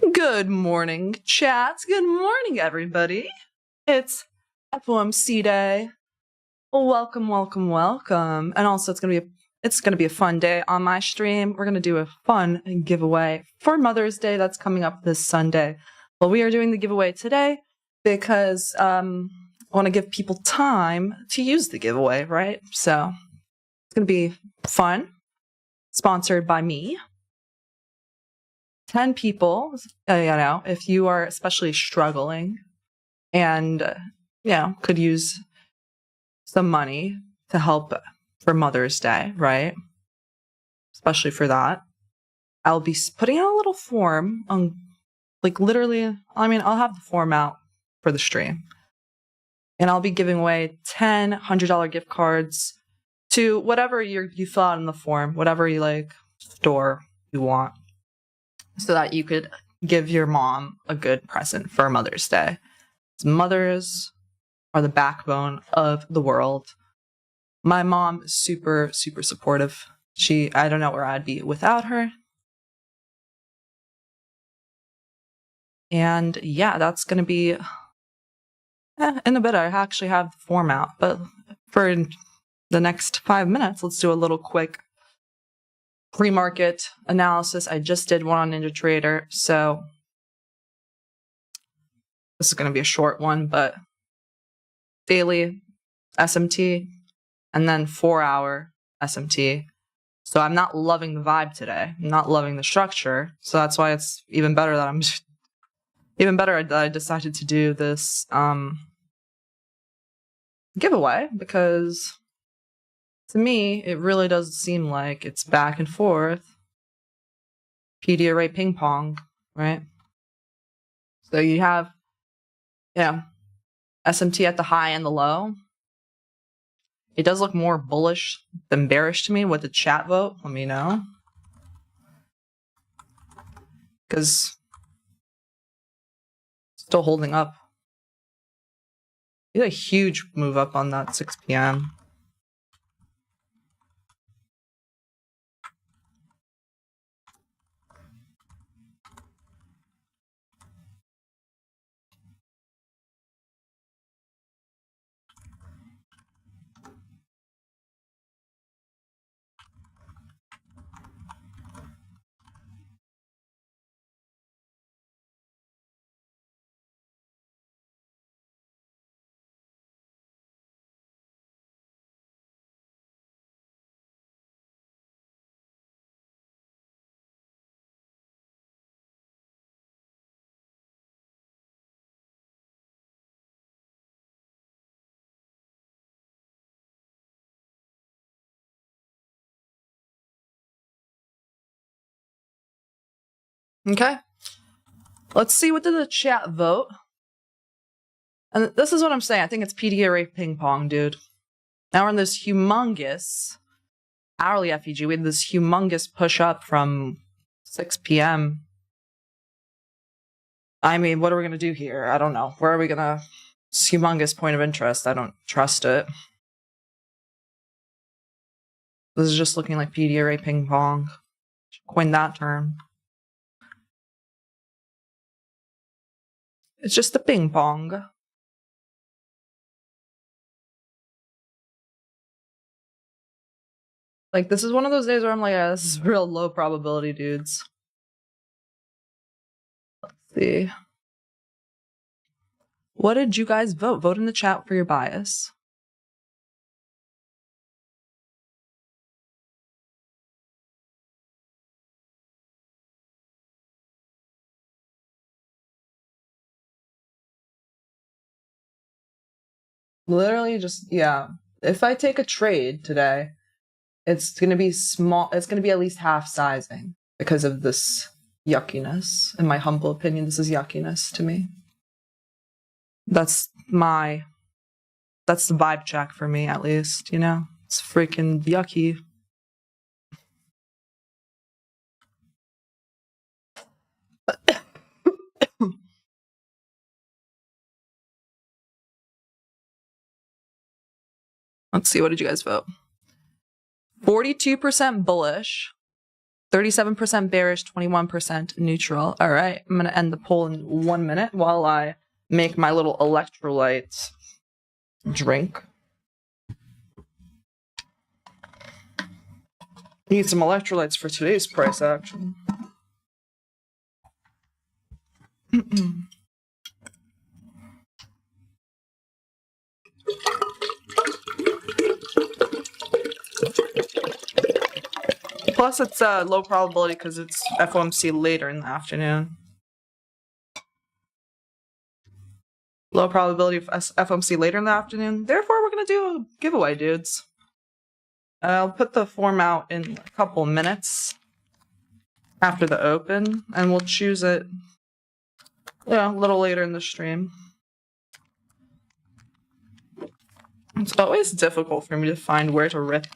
Good morning, chats. Good morning, everybody. It's FOMC day. Welcome. And also, it's gonna be a fun day on my stream. We're gonna do a fun giveaway for Mother's Day that's coming up this Sunday. Well, we are doing the giveaway today because I want to give people time to use the giveaway, right? So it's gonna be fun. Sponsored by me. 10 people, if you are especially struggling and, could use some money to help for Mother's Day, right? Especially for that. I'll be putting out a little form on, I'll have the form out for the stream. And I'll be giving away 10 $100 gift cards to whatever you fill out in the form, whatever store you want, so that you could give your mom a good present for Mother's Day. Mothers are the backbone of the world. My mom is super, super supportive. I don't know where I'd be without her. And yeah, that's going to be in a bit. I actually have the form out, but for the next 5 minutes, let's do a little quick pre-market analysis. I just did one on NinjaTrader, so this is going to be a short one, but daily SMT and then 4-hour SMT. So I'm not loving the vibe today. I'm not loving the structure. So that's why it's even better that I decided to do this giveaway, because to me, it really does seem like it's back and forth. PD array ping pong, right? So you have, SMT at the high and the low. It does look more bullish than bearish to me. With the chat vote, let me know. Because still holding up. You had a huge move up on that 6 p.m. Okay. Let's see what did the chat vote. And this is what I'm saying. I think it's PD array ping pong, dude. Now we're in this humongous hourly FEG. We had this humongous push up from 6 p.m. I mean, what are we going to do here? I don't know. Where are we going to... Humongous point of interest. I don't trust it. This is just looking like PD array ping pong. Coin that term. It's just the ping pong. Like, this is one of those days where I'm like, yeah, this is real low probability, dudes. Let's see. What did you guys vote? Vote in the chat for your bias. Literally just, yeah. If I take a trade today, it's going to be small. It's going to be at least half sizing because of this yuckiness. In my humble opinion, this is yuckiness to me. That's the vibe check for me, at least, It's freaking yucky. Let's see, what did you guys vote? 42% bullish, 37% bearish, 21% neutral. All right, I'm going to end the poll in 1 minute while I make my little electrolyte drink. Need some electrolytes for today's price action. Plus, it's low probability because it's FOMC later in the afternoon. Low probability of FOMC later in the afternoon. Therefore, we're going to do a giveaway, dudes. I'll put the form out in a couple minutes after the open, and we'll choose it a little later in the stream. It's always difficult for me to find where to rip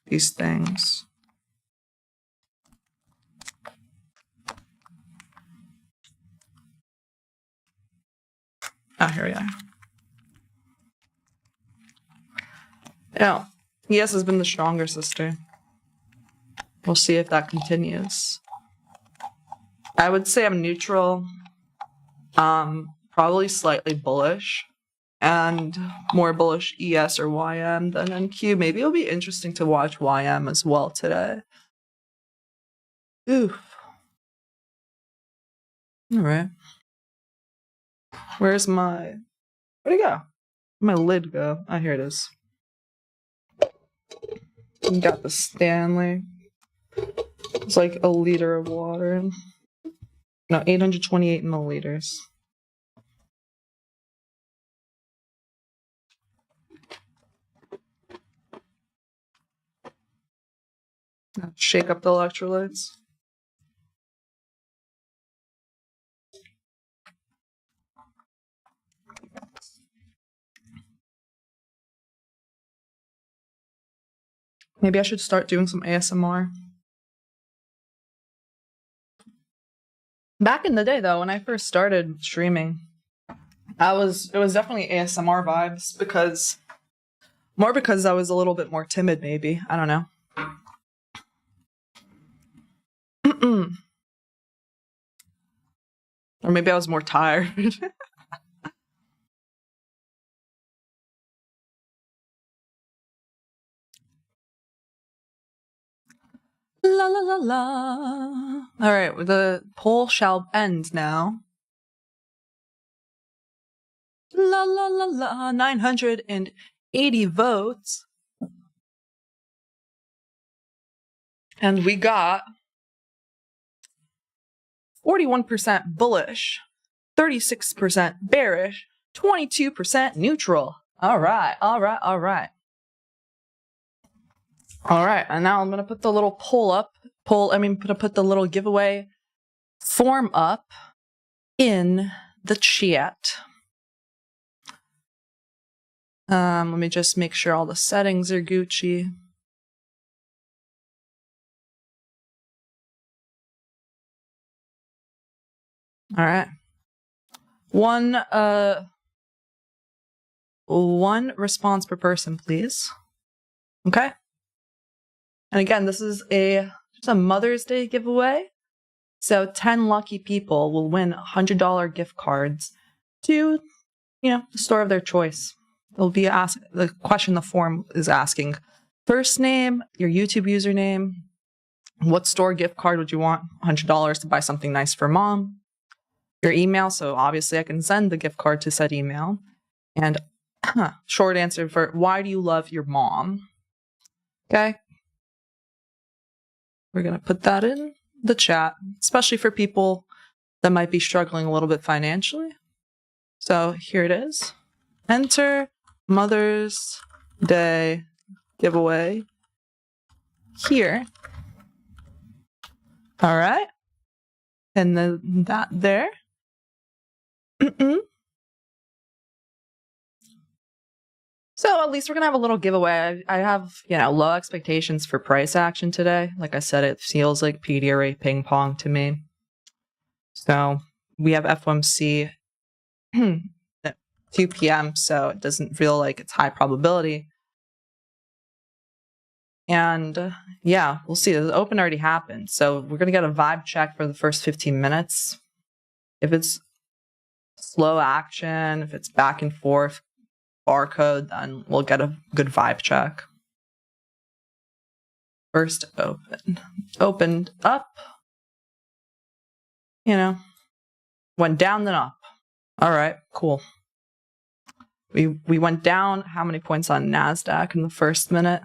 these things. Here we are. Yeah, ES has been the stronger sister. We'll see if that continues. I would say I'm neutral, probably slightly bullish, and more bullish ES or YM than NQ. Maybe it'll be interesting to watch YM as well today. Oof. All right. Where'd it go? My lid go? Oh, here it is. Got the Stanley. It's like a liter of water. No, 828 milliliters. Shake up the electrolytes. Maybe I should start doing some ASMR. Back in the day, though, when I first started streaming, it was definitely ASMR vibes because I was a little bit more timid, maybe. I don't know. Or maybe I was more tired. La la la la. All right, the poll shall end now. La la la la. 980 votes. And we got 41% bullish, 36% bearish, 22% neutral. All right. All right, and now I'm going to put the little put the little giveaway form up in the chat. Let me just make sure all the settings are Gucci. All right. One response per person, please. Okay. And again, this is just a Mother's Day giveaway. So 10 lucky people will win $100 gift cards to, the store of their choice. It'll be the question the form is asking: first name, your YouTube username, what store gift card would you want? $100 to buy something nice for mom. Your email, so obviously I can send the gift card to said email. And short answer for why do you love your mom? Okay. We're going to put that in the chat, especially for people that might be struggling a little bit financially. So here it is. Enter Mother's Day giveaway here. All right. And then that there. So at least we're going to have a little giveaway. I have, low expectations for price action today. Like I said, it feels like PDRA ping pong to me. So we have FOMC at 2 p.m., so it doesn't feel like it's high probability. And yeah, we'll see. The open already happened. So we're going to get a vibe check for the first 15 minutes. If it's slow action, if it's back and forth, barcode, then we'll get a good vibe check. First open. Opened up. Went down then up. All right, cool. We went down how many points on NASDAQ in the first minute?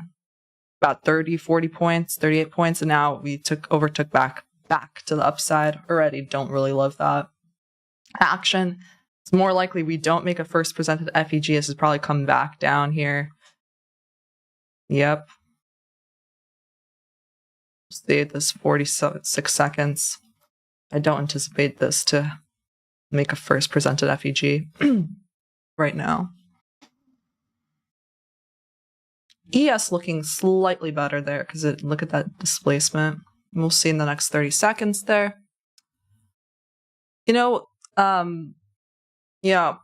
About 30, 40 points, 38 points, and now we overtook back to the upside already. Don't really love that action. It's more likely we don't make a first presented FEG. This is probably come back down here. Yep. Stay at this 46 seconds. I don't anticipate this to make a first presented FEG right now. ES looking slightly better there because look at that displacement. We'll see in the next 30 seconds there. Yeah.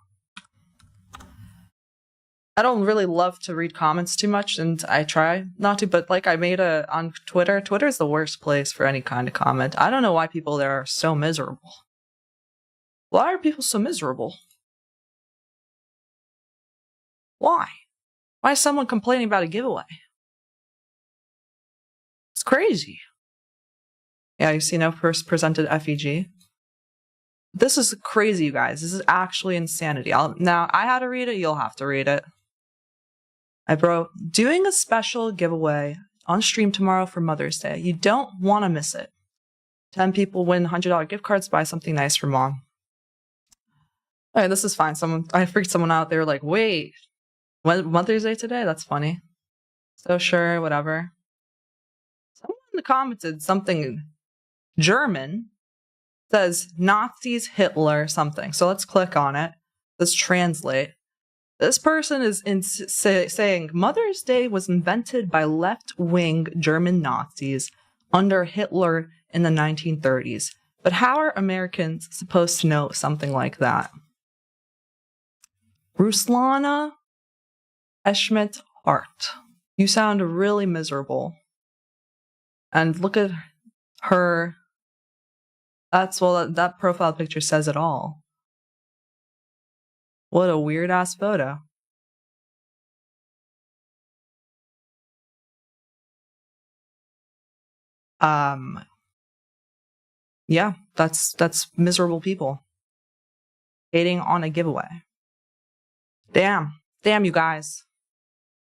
I don't really love to read comments too much, and I try not to, but like I made on Twitter. Twitter is the worst place for any kind of comment. I don't know why people there are so miserable. Why are people so miserable? Why? Why is someone complaining about a giveaway? It's crazy. Yeah, you see no first presented FEG. This is crazy, you guys. This is actually insanity. Now, I had to read it. You'll have to read it. Doing a special giveaway on stream tomorrow for Mother's Day. You don't want to miss it. 10 people win $100 gift cards. Buy something nice for mom. All right, this is fine. I freaked someone out. They were like, wait, Mother's Day today? That's funny. So sure, whatever. Someone commented something German. Says Nazis, Hitler, something. So let's click on it. Let's translate. This person is saying Mother's Day was invented by left-wing German Nazis under Hitler in the 1930s. But how are Americans supposed to know something like that? Ruslana Eschmidt Hart. You sound really miserable. And look at her. That profile picture says it all. What a weird ass photo. Yeah, that's miserable people hating on a giveaway. Damn, you guys.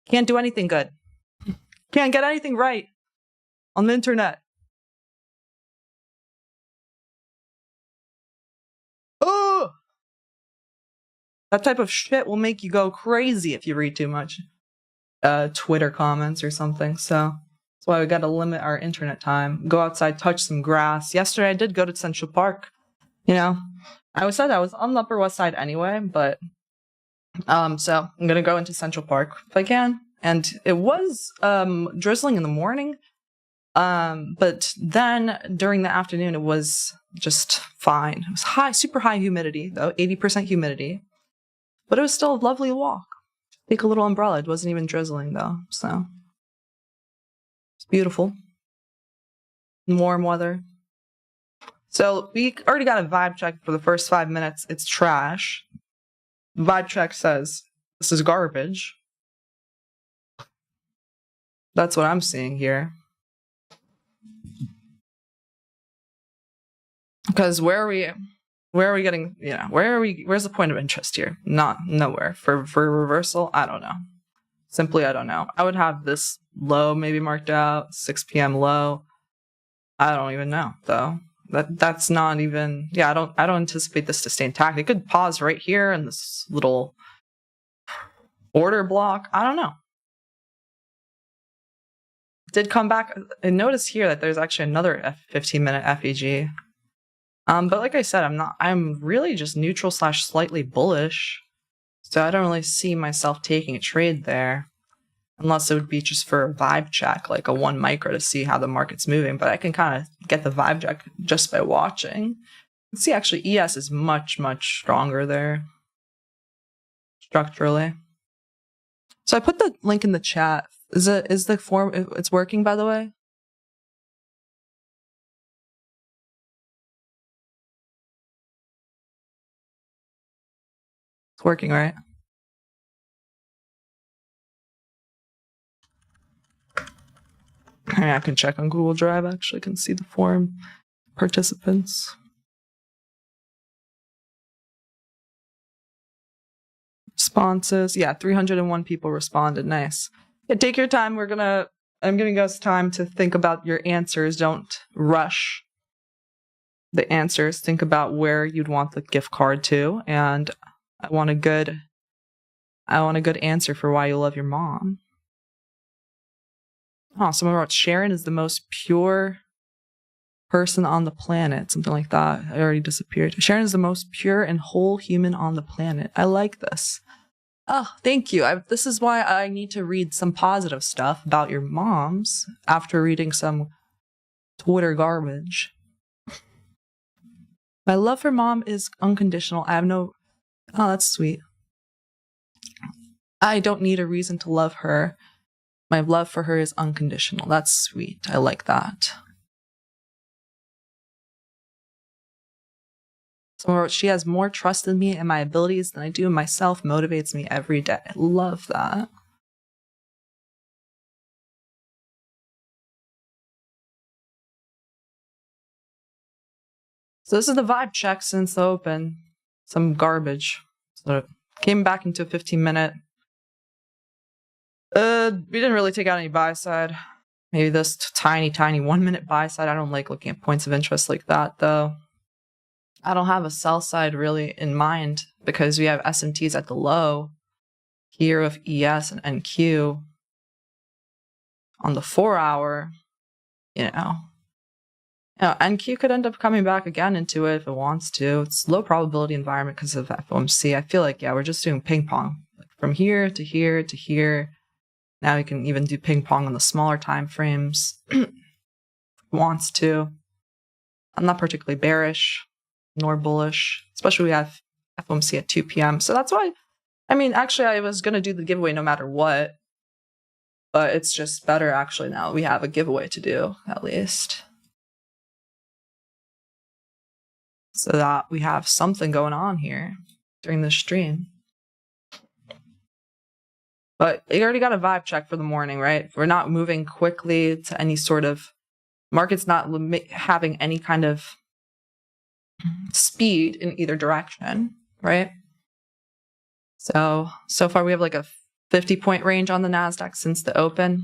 Can't do anything good. Can't get anything right on the internet. Oh! That type of shit will make you go crazy if you read too much Twitter comments or something. So that's why we got to limit our internet time. Go outside, touch some grass. Yesterday I did go to Central Park. I said I was on the Upper West Side anyway, but so I'm gonna go into Central Park if I can. And it was drizzling in the morning. But then during the afternoon it was just fine. It was super high humidity though, 80% humidity. But it was still a lovely walk. Take a little umbrella. It wasn't even drizzling though, so it's beautiful. Warm weather. So we already got a vibe check for the first 5 minutes. It's trash. Vibe check says this is garbage. That's what I'm seeing here. Because where are we getting, where's the point of interest here? Nowhere. For reversal, I don't know. Simply, I don't know. I would have this low maybe marked out, 6 p.m. low. I don't even know, though. That's not even, I don't anticipate this to stay intact. It could pause right here in this little order block. I don't know. It did come back. And notice here that there's actually another 15-minute FEG. But like I said, I'm really just neutral / slightly bullish. So I don't really see myself taking a trade there. Unless it would be just for a vibe check, like a 1 micro to see how the market's moving. But I can kind of get the vibe check just by watching. Let's see, actually, ES is much, much stronger there. Structurally. So I put the link in the chat Is the form, it's working, by the way? It's working, right? I can check on Google Drive, actually. I can see the forum participants. Responses. Yeah, 301 people responded. Nice. Yeah, take your time. I'm giving us time to think about your answers. Don't rush the answers. Think about where you'd want the gift card to. And I want a good answer for why you love your mom. Oh, someone wrote Sharon is the most pure person on the planet. Something like that. I already disappeared. Sharon is the most pure and whole human on the planet. I like this. Oh, thank you. This is why I need to read some positive stuff about your moms after reading some Twitter garbage. My love for mom is unconditional. Oh, that's sweet. I don't need a reason to love her. My love for her is unconditional. That's sweet. I like that. Someone wrote, she has more trust in me and my abilities than I do in myself, motivates me every day. I love that. So this is the vibe check since the open. Some garbage. So it came back into a 15-minute. We didn't really take out any buy side. Maybe this tiny 1-minute buy side. I don't like looking at points of interest like that, though. I don't have a sell side really in mind because we have SMTs at the low here with ES and NQ on the 4-hour. NQ could end up coming back again into it if it wants to. It's low probability environment because of FOMC. I feel like, we're just doing ping pong. Like from here to here to here. Now we can even do ping pong on the smaller time frames. Wants to. I'm not particularly bearish nor bullish, especially we have FOMC at 2 p.m. So that's why, actually I was going to do the giveaway no matter what, but it's just better actually now we have a giveaway to do at least. So that we have something going on here during the stream. But you already got a vibe check for the morning, right? We're not moving quickly to any sort of, market's not having any kind of speed in either direction, right? So far we have like a 50-point range on the NASDAQ since the open.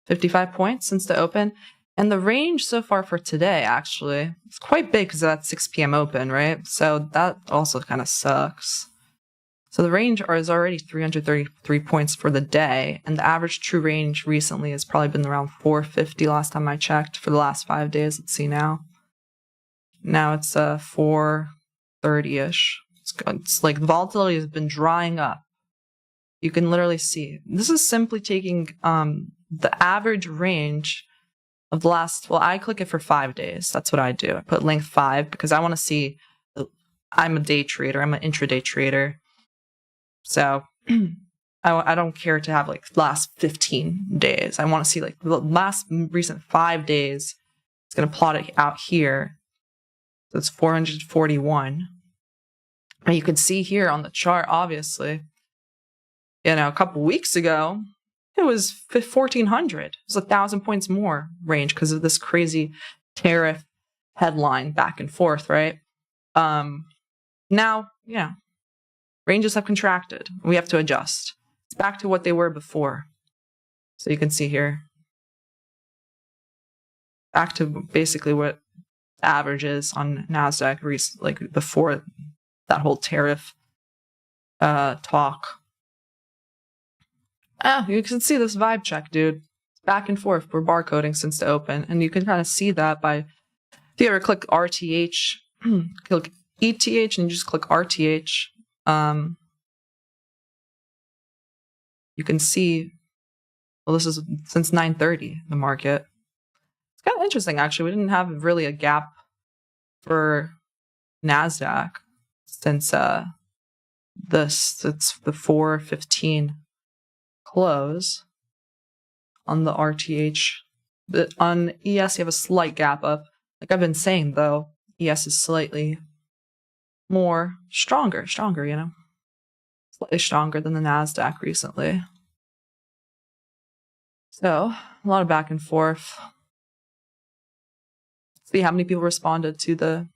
55 points since the open. And the range so far for today, actually, it's quite big because of that 6 p.m. open, right? So that also kind of sucks. So the range is already 333 points for the day, and the average true range recently has probably been around 450 last time I checked for the last 5 days. Let's see now. Now it's 430-ish. It's like volatility has been drying up. You can literally see. This is simply taking the average range of the last, I click it for 5 days. That's what I do. I put length 5 because I want to see, I'm a day trader. I'm an intraday trader. So I don't care to have like last 15 days. I want to see like the last recent 5 days. It's going to plot it out here. So it's 441. And you can see here on the chart, obviously, a couple weeks ago, it was 1,400. It was 1,000 points more range because of this crazy tariff headline back and forth, right? Now, ranges have contracted. We have to adjust. It's back to what they were before. So you can see here. Back to basically what the average is on NASDAQ, like before that whole tariff talk. You can see this vibe check, dude. Back and forth. We're barcoding since the open. And you can kind of see that by, if you ever click RTH, click ETH and you just click RTH, you can see, this is since 9:30, the market. It's kind of interesting, actually. We didn't have really a gap for NASDAQ since it's the 4:15 close on the RTH. But on ES, you have a slight gap up. Like I've been saying, though, ES is slightly more stronger, slightly stronger than the NASDAQ recently. So, a lot of back and forth. See how many people responded to the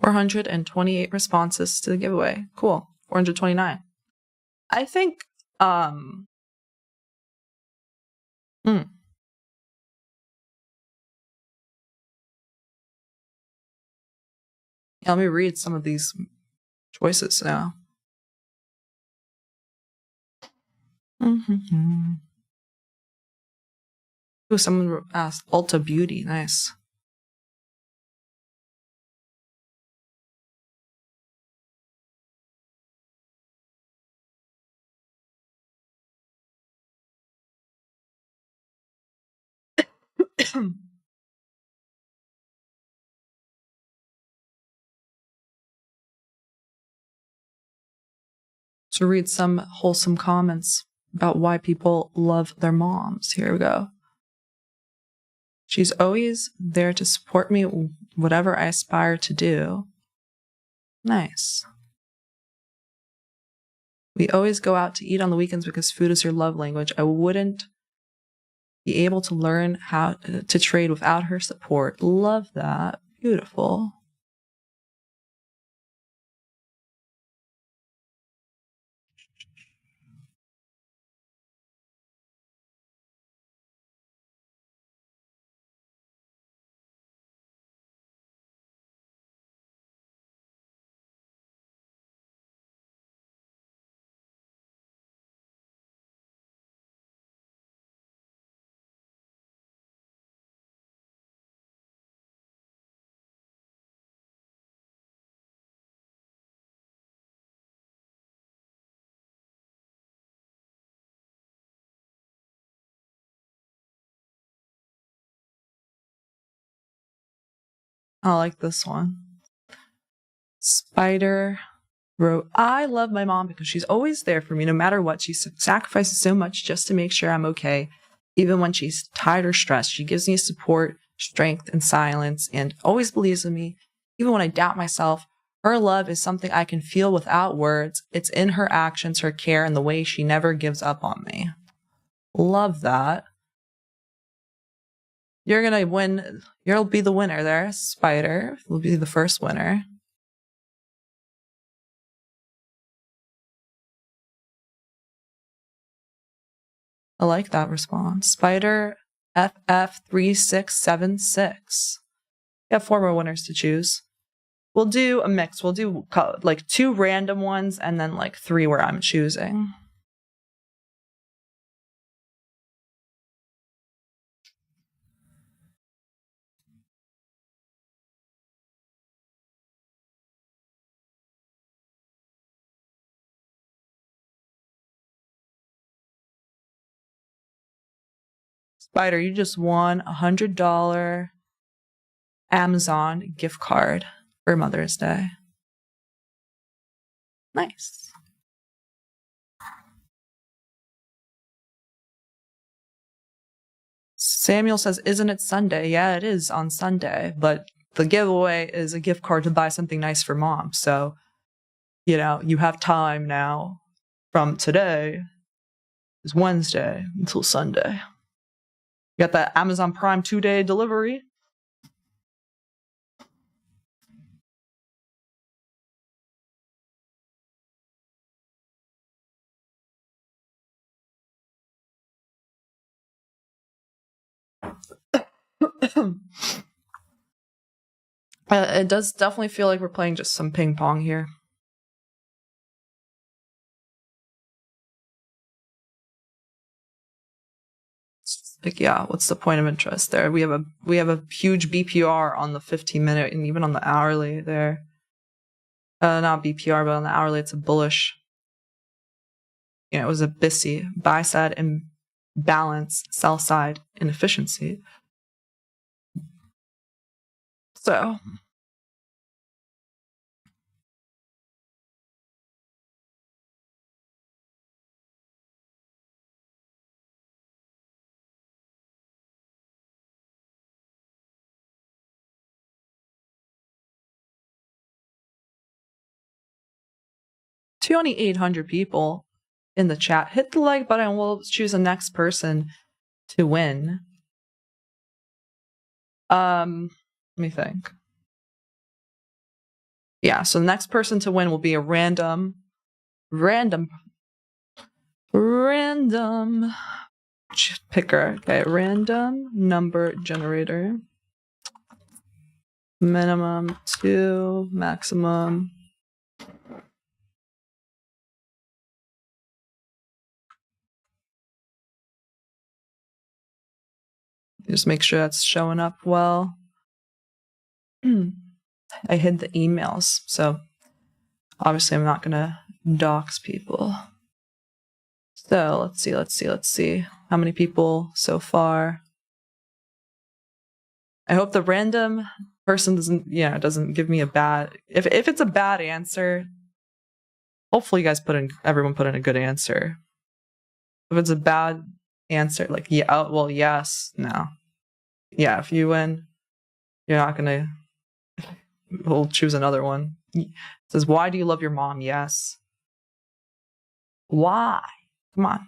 428 responses to the giveaway. Cool. 429. I think Yeah, let me read some of these choices now. Ooh, someone asked Ulta Beauty. Nice. To read some wholesome comments about why people love their moms. Here we go. She's always there to support me, whatever I aspire to do. Nice. We always go out to eat on the weekends because food is her love language. I wouldn't be able to learn how to trade without her support. Love that. Beautiful. I like this one. Spider wrote, I love my mom because she's always there for me no matter what. She sacrifices so much just to make sure I'm okay. Even when she's tired or stressed, she gives me support, strength, and silence, and always believes in me. Even when I doubt myself, her love is something I can feel without words. It's in her actions, her care, and the way she never gives up on me. Love that. You're going to win. You'll be the winner there, Spider. You'll be the first winner. I like that response. Spider FF3676. We have 4 more winners to choose. We'll do a mix. We'll do like 2 random ones and then like 3 where I'm choosing. Spider, you just won a $100 Amazon gift card for Mother's Day. Nice. Samuel says, isn't it Sunday? Yeah, it is on Sunday, but the giveaway is a gift card to buy something nice for mom. So, you have time now from today is Wednesday until Sunday. You got that Amazon Prime 2-day delivery. It does definitely feel like we're playing just some ping pong here. Like, yeah, what's the point of interest there? We have a huge BPR on the 15-minute and even on the hourly there. Not BPR, but on the hourly, it's a bullish. It was a BISI, buy side imbalance, sell side inefficiency. So only 800 people in the chat. Hit the like button and we'll choose the next person to win. Let me think. Yeah, so the next person to win will be a random picker. Okay, random number generator. Minimum 2, maximum. Just make sure that's showing up well. I hid the emails, so obviously I'm not gonna dox people. So let's see. How many people so far? I hope the random person doesn't give me a bad. If it's a bad answer, hopefully you guys everyone put in a good answer. If it's a bad answer, like yes, no. Yeah, if you win, you're not gonna. We'll choose another one. It says, why do you love your mom? Yes. Why? Come on.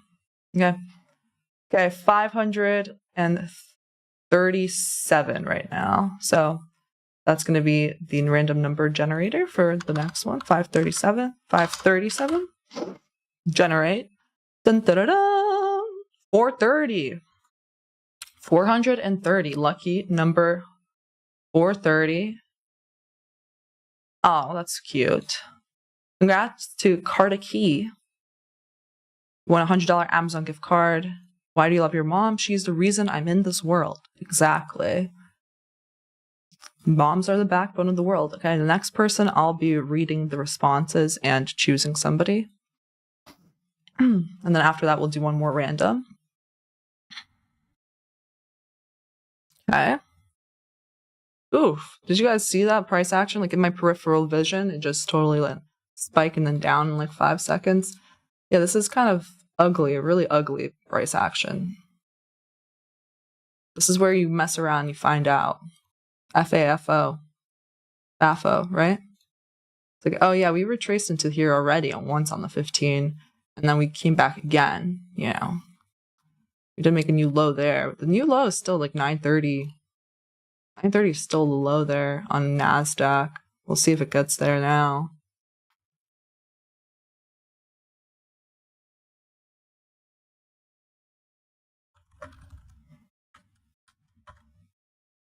Okay, 537 right now. So that's going to be the random number generator for the next one. 537. 537. Generate. Dun, dun, dun, dun. 430. 430. Lucky number 430. Oh, that's cute. Congrats to Key. You won a $100 Amazon gift card. Why do you love your mom? She's the reason I'm in this world. Exactly. Moms are the backbone of the world. Okay, the next person, I'll be reading the responses and choosing somebody. And then after that, we'll do one more random. Okay. Oof. Did you guys see that price action? Like in my peripheral vision, it just totally went spike and then down in like 5 seconds. Yeah, this is kind of ugly, a really ugly price action. This is where you mess around and you find out. FAFO. FAFO, right? It's like, oh yeah, we retraced into here already once on the 15, and then we came back again, We did make a new low there. The new low is still like 930. 930 is still the low there on NASDAQ. We'll see if it gets there now.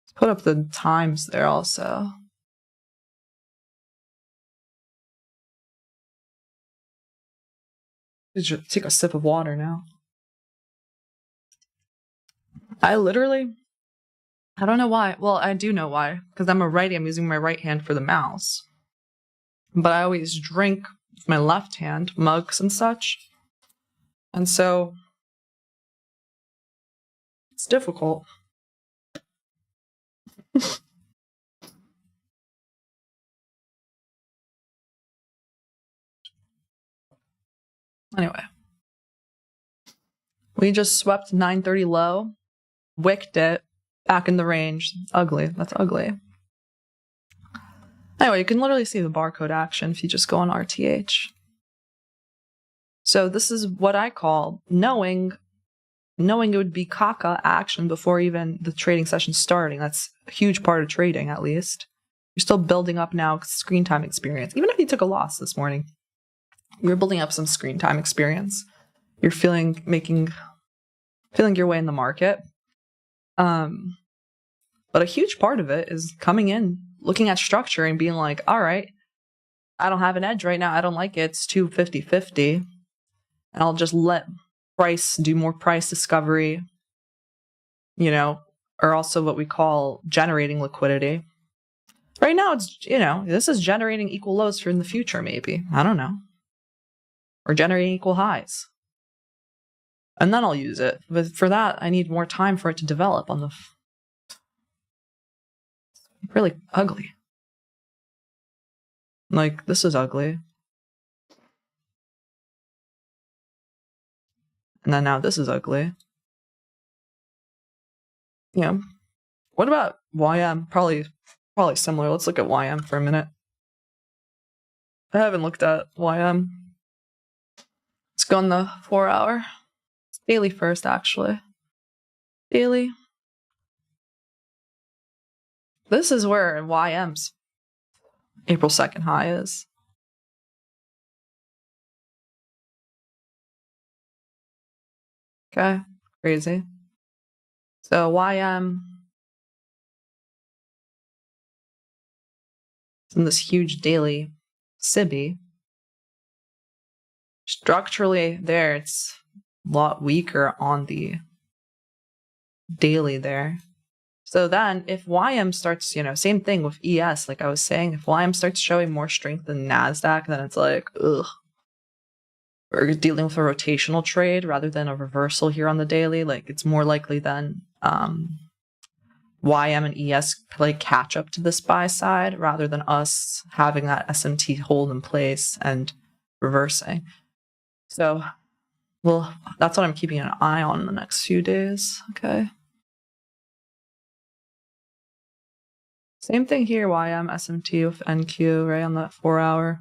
Let's put up the times there also. Just take a sip of water now. I don't know why. Well, I do know why. Because I'm a righty, I'm using my right hand for the mouse. But I always drink with my left hand, mugs and such. And so it's difficult. Anyway. We just swept 930 low, wicked it, back in the range. Ugly. That's ugly. Anyway, you can literally see the barcode action if you just go on RTH. So this is what I call knowing it would be caca action before even the trading session starting. That's a huge part of trading, at least. You're still building up now screen time experience. Even if you took a loss this morning, you're building up some screen time experience. You're feeling your way in the market. But a huge part of it is coming in, looking at structure and being like, all right, I don't have an edge right now. I don't like it. It's 250.50. And I'll just let price do more price discovery, or also what we call generating liquidity. Right now, it's, this is generating equal lows for in the future, maybe. I don't know. Or generating equal highs. And then I'll use it. But for that, I need more time for it to develop on the... really ugly. Like, this is ugly. And then now this is ugly. Yeah. What about YM? Probably similar. Let's look at YM for a minute. I haven't looked at YM. Let's go on the 4 hour. It's daily first, actually. Daily. This is where YM's April 2nd high is. Okay, crazy. So YM is in this huge daily SIBI. Structurally there, it's a lot weaker on the daily there. So then if YM starts, same thing with ES, like I was saying, if YM starts showing more strength than NASDAQ, then it's like, ugh. We're dealing with a rotational trade rather than a reversal here on the daily. Like, it's more likely than YM and ES play catch up to this buy side rather than us having that SMT hold in place and reversing. So, well, that's what I'm keeping an eye on in the next few days. Okay. Same thing here, YM, SMT with NQ, right, on that 4 hour.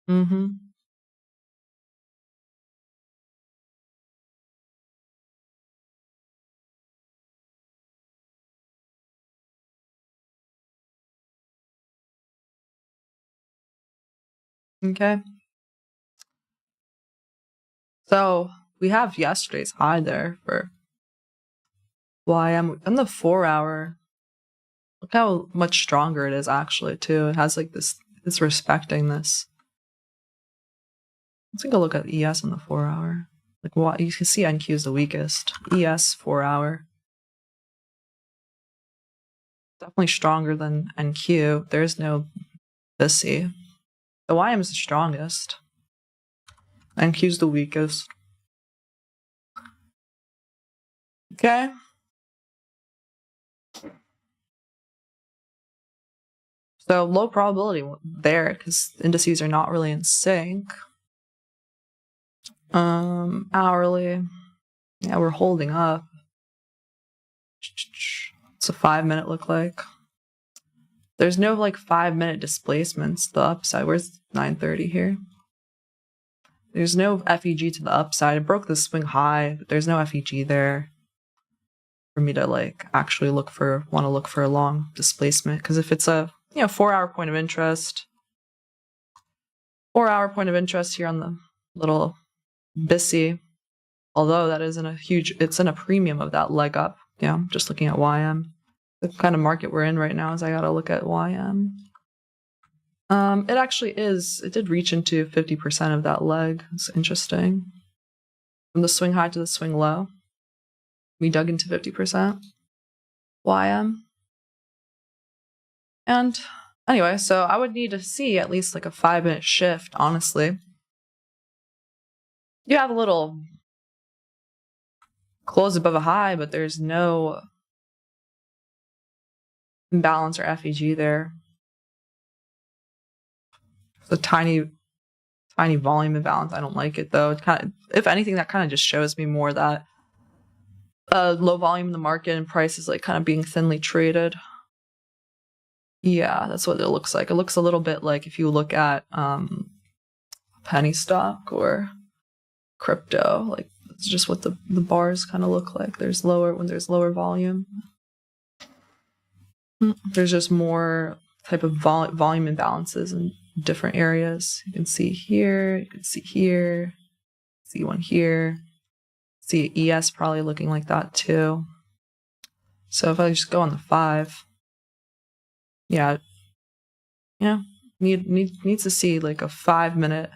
Mm-hmm. Okay. So we have yesterday's high there for YM. On the 4 hour, look how much stronger it is actually, too. It has like this, it's respecting this. Let's take a look at ES on the 4 hour. Like, what you can see NQ is the weakest. ES 4 hour. Definitely stronger than NQ. There's no BISI. The YM is the strongest. NQ is the weakest. Okay. So low probability there because indices are not really in sync. Hourly. Yeah, we're holding up. What's a 5 minute look like? There's no like 5 minute displacements to the upside. Where's 930 here? There's no FEG to the upside. It broke the swing high, but there's no FEG there for me to like actually want to look for a long displacement. Because if it's a 4 hour point of interest, 4 hour point of interest here on the little BISI, although that isn't it's in a premium of that leg up. Yeah, just looking at YM. The kind of market we're in right now is I gotta look at YM. It actually is. It did reach into 50% of that leg. It's interesting. From the swing high to the swing low, we dug into 50%. YM. And anyway, so I would need to see at least like a 5 minute shift, honestly. You have a little close above a high, but there's no imbalance or FEG there. It's a tiny volume imbalance. I don't like it though. It kind of, if anything, that kind of just shows me more that low volume in the market and price is like kind of being thinly traded. Yeah, that's what it looks like. It looks a little bit like if you look at penny stock or crypto, like it's just what the bars kind of look like. There's lower when there's lower volume. There's just more type of volume imbalances in different areas. You can see here, you can see here, see one here, see ES probably looking like that too. So if I just go on the 5, needs to see like a 5 minute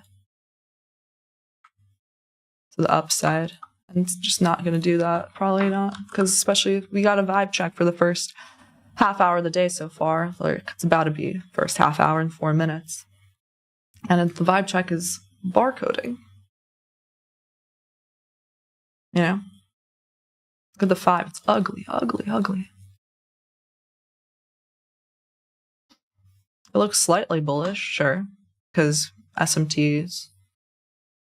to the upside. And it's just not going to do that. Probably not. Because especially if we got a vibe check for the first half hour of the day so far. Like it's about to be first half hour in 4 minutes. And the vibe check is barcoding. Look at the 5. It's ugly, ugly, ugly. It looks slightly bullish, sure, because SMTs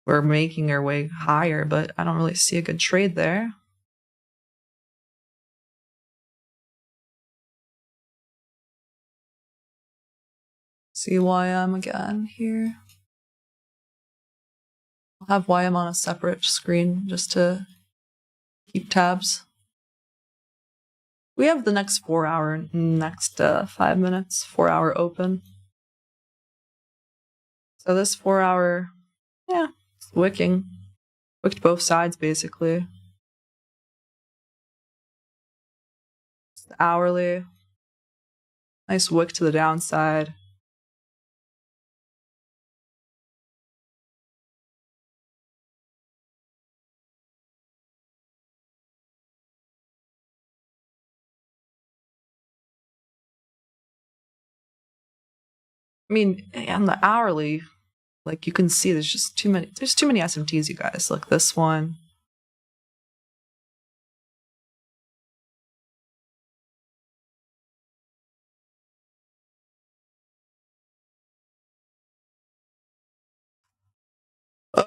were making their way higher, but I don't really see a good trade there. See YM again here. I'll have YM on a separate screen just to keep tabs. We have the next 4 hour, next 5 minutes, 4 hour open. So this 4 hour, yeah, it's wicking. Wicked both sides basically. It's the hourly. Nice wick to the downside. I mean, on the hourly, like you can see there's just too many SMTs, you guys. Like this one.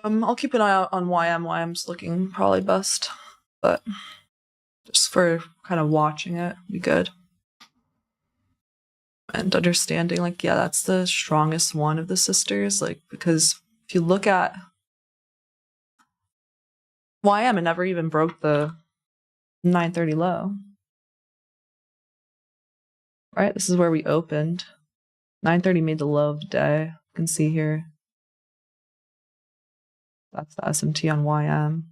I'll keep an eye out on YM. YM's looking probably best, but just for kind of watching it, be good. And understanding, like, yeah, that's the strongest one of the sisters, like, because if you look at YM, it never even broke the 930 low. Right? This is where we opened. 930 made the low of the day. You can see here. That's the SMT on YM.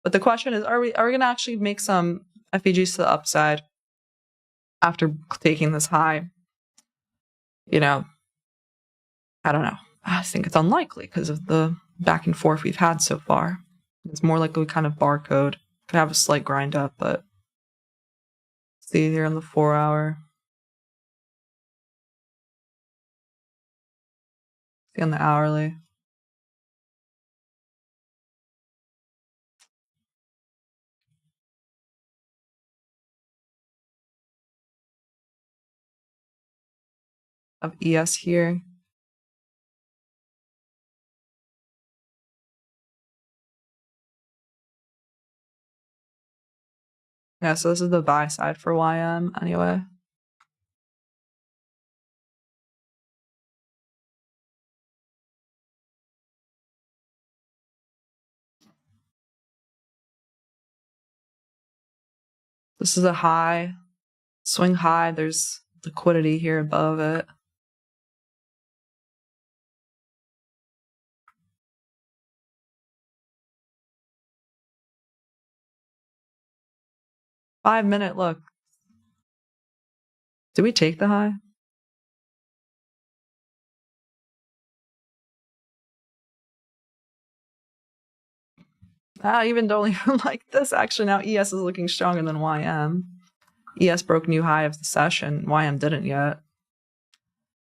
But the question is, are we going to actually make some FEGs to the upside after taking this high? You know, I don't know. I think it's unlikely because of the back and forth we've had so far. It's more likely we kind of barcode. Could have a slight grind up, but see here on the 4 hour. See on the hourly. Of ES here. Yeah, so this is the buy side for YM anyway. This is a high, swing high. There's liquidity here above it. Five-minute look. Did we take the high? I even don't even like this. Actually, now ES is looking stronger than YM. ES broke new high of the session. YM didn't yet.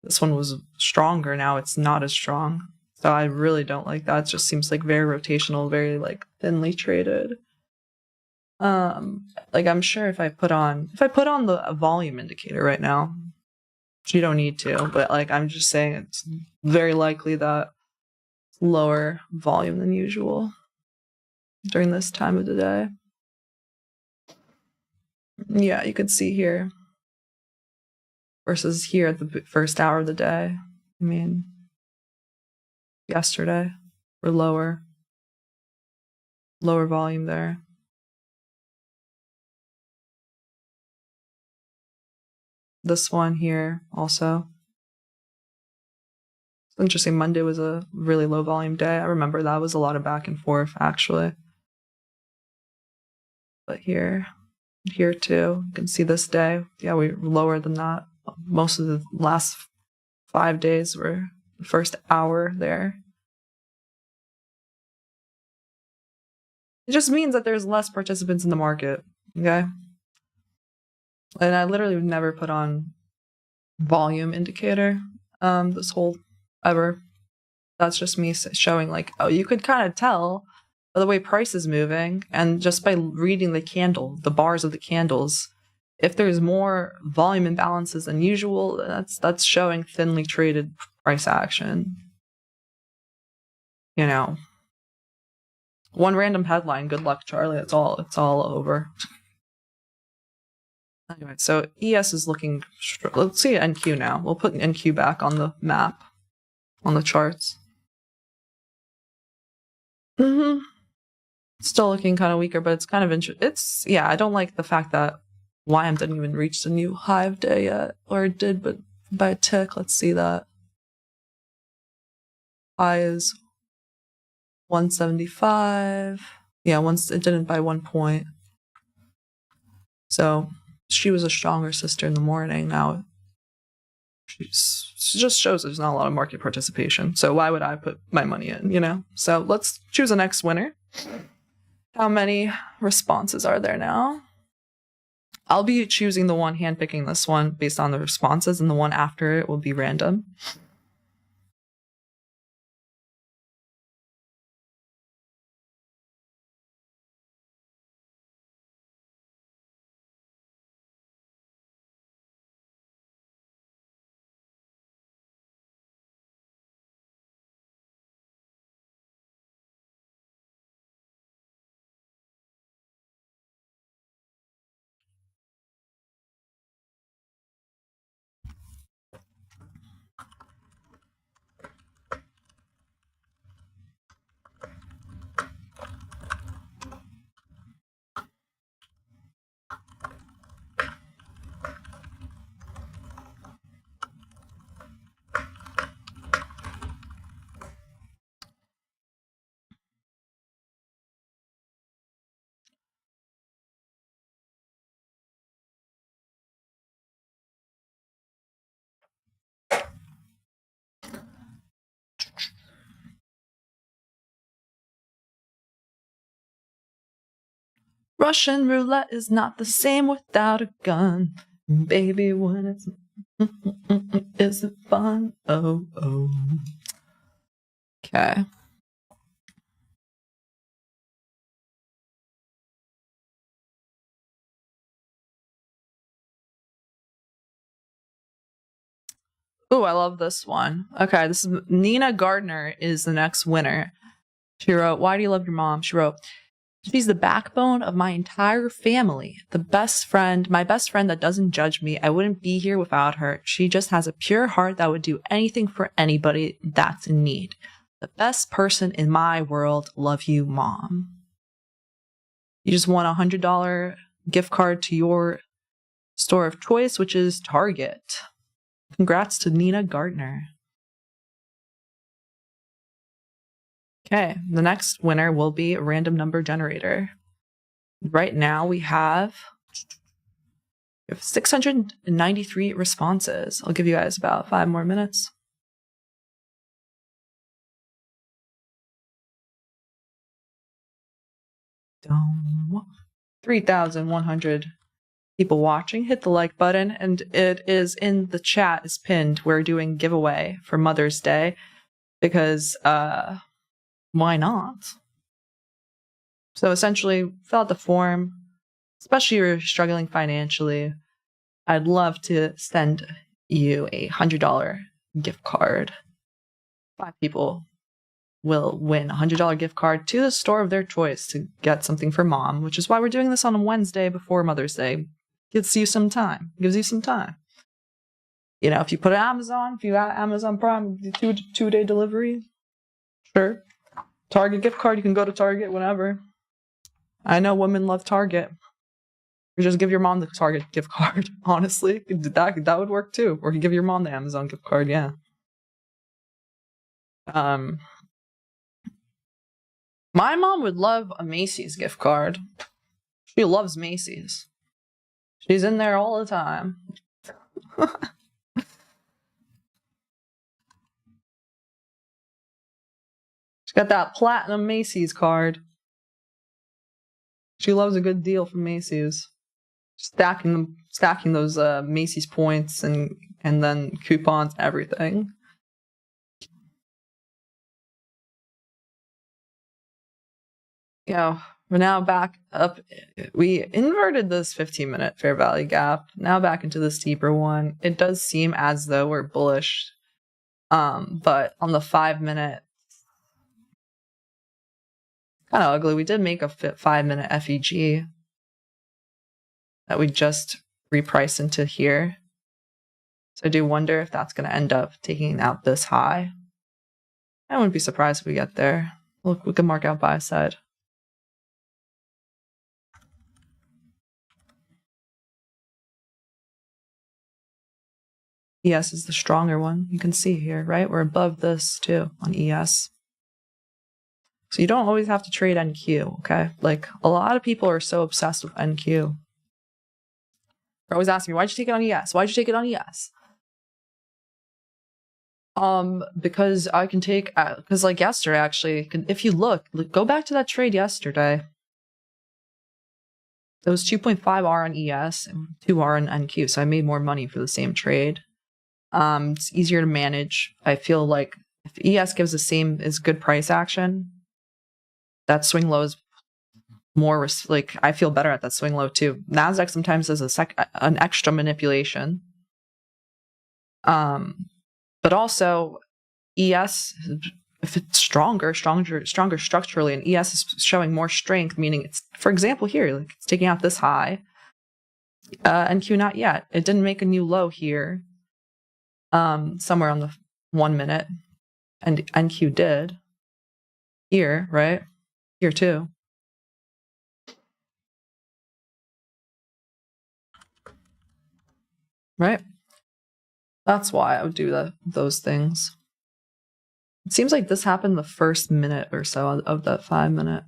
This one was stronger. Now it's not as strong. So I really don't like that. It just seems like very rotational, very like thinly traded. Like I'm sure if I put on the volume indicator right now, which you don't need to, but like I'm just saying it's very likely that it's lower volume than usual during this time of the day. Yeah, you could see here versus here at the first hour of the day. I mean, yesterday we're lower volume there. This one here also. It's interesting. Monday was a really low volume day. I remember that was a lot of back and forth actually. But here too, you can see this day. Yeah, we're lower than that. Most of the last 5 days were the first hour there. It just means that there's less participants in the market, okay? And I literally would never put on volume indicator this whole ever. That's just me showing like, oh, you could kind of tell by the way price is moving, and just by reading the candle, the bars of the candles, if there's more volume imbalances than usual, that's showing thinly traded price action. You know, one random headline, good luck, Charlie. It's all over. Anyway, so ES is looking. Let's see NQ now. We'll put NQ back on the map, on the charts. Still looking kind of weaker, but it's kind of interesting. I don't like the fact that YM didn't even reach the new high of day yet, or it did, but by a tick. Let's see that. High is 175. Yeah, once it didn't by 1 point. So she was a stronger sister in the morning. Now she just shows there's not a lot of market participation. So why would I put my money in, you know? So let's choose a next winner. How many responses are there now? I'll be choosing the one, handpicking this one based on the responses, and the one after it will be random. Russian roulette is not the same without a gun. Baby, when it's is it fun? Oh. Okay. Ooh, I love this one. Okay, this is Nina Gardner is the next winner. She wrote, "Why do you love your mom?" She wrote, "She's the backbone of my entire family. My best friend that doesn't judge me. I wouldn't be here without her. She just has a pure heart that would do anything for anybody that's in need. The best person in my world. Love you, Mom." You just won a $100 gift card to your store of choice, which is Target. Congrats to Nina Gardner. Okay, the next winner will be a random number generator. Right now we have 693 responses. I'll give you guys about 5 more minutes. Dum. 3,100 people watching. Hit the like button, and it is in the chat, is pinned. We're doing giveaway for Mother's Day because why not? So essentially, fill out the form, especially if you're struggling financially. I'd love to send you a $100 gift card. 5 people will win a $100 gift card to the store of their choice to get something for Mom, which is why we're doing this on a Wednesday before Mother's Day. Gives you some time. You know, if you put Amazon, if you got Amazon Prime, two-day delivery, sure. Target gift card, you can go to Target whenever. I know women love Target. Or just give your mom the Target gift card, honestly. That would work too. Or you give your mom the Amazon gift card, yeah. My mom would love a Macy's gift card. She loves Macy's. She's in there all the time. Got that platinum Macy's card. She loves a good deal from Macy's. Stacking those Macy's points and then coupons, everything. We're now back up. We inverted this 15-minute fair value gap. Now back into the steeper one. It does seem as though we're bullish. But on the 5-minute, kind of ugly. We did make a 5-minute FEG that we just repriced into here. So I do wonder if that's going to end up taking out this high. I wouldn't be surprised if we get there. Look, we can mark out buy side. ES is the stronger one. You can see here, right? We're above this too on ES. So you don't always have to trade NQ, okay? Like, a lot of people are so obsessed with NQ. They're always asking me, why'd you take it on ES? Why'd you take it on ES? Because I can take, because like yesterday, actually, if you look, go back to that trade yesterday. It was 2.5R on ES and 2R on NQ, so I made more money for the same trade. It's easier to manage. I feel like if ES gives the same as good price action, that swing low is more like, I feel better at that swing low too. Nasdaq sometimes does an extra manipulation. But also ES, if it's stronger structurally, and ES is showing more strength, meaning it's, for example, here, like it's taking out this high. NQ not yet. It didn't make a new low here. Somewhere on the 1 minute, and NQ did here, right? Here too. Right? That's why I would do those things. It seems like this happened the first minute or so of that 5-minute.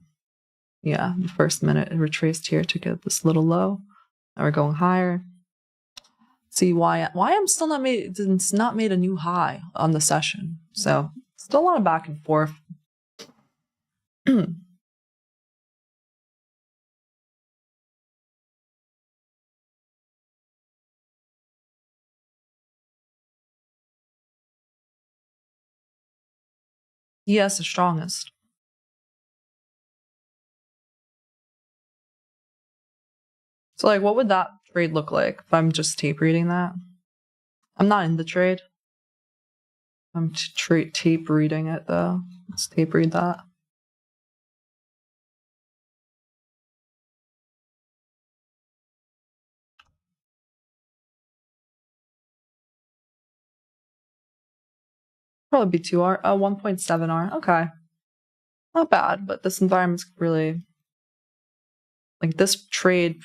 Yeah, the first minute it retraced here to get this little low. Now we're going higher. See why I'm still not made. It's not made a new high on the session. So still a lot of back and forth. ES the strongest. So like, what would that trade look like if I'm just tape reading that? I'm not in the trade. I'm tape reading it though. Let's tape read that. Probably be 2R, 1.7R. Okay. Not bad, but this environment's really, like, this trade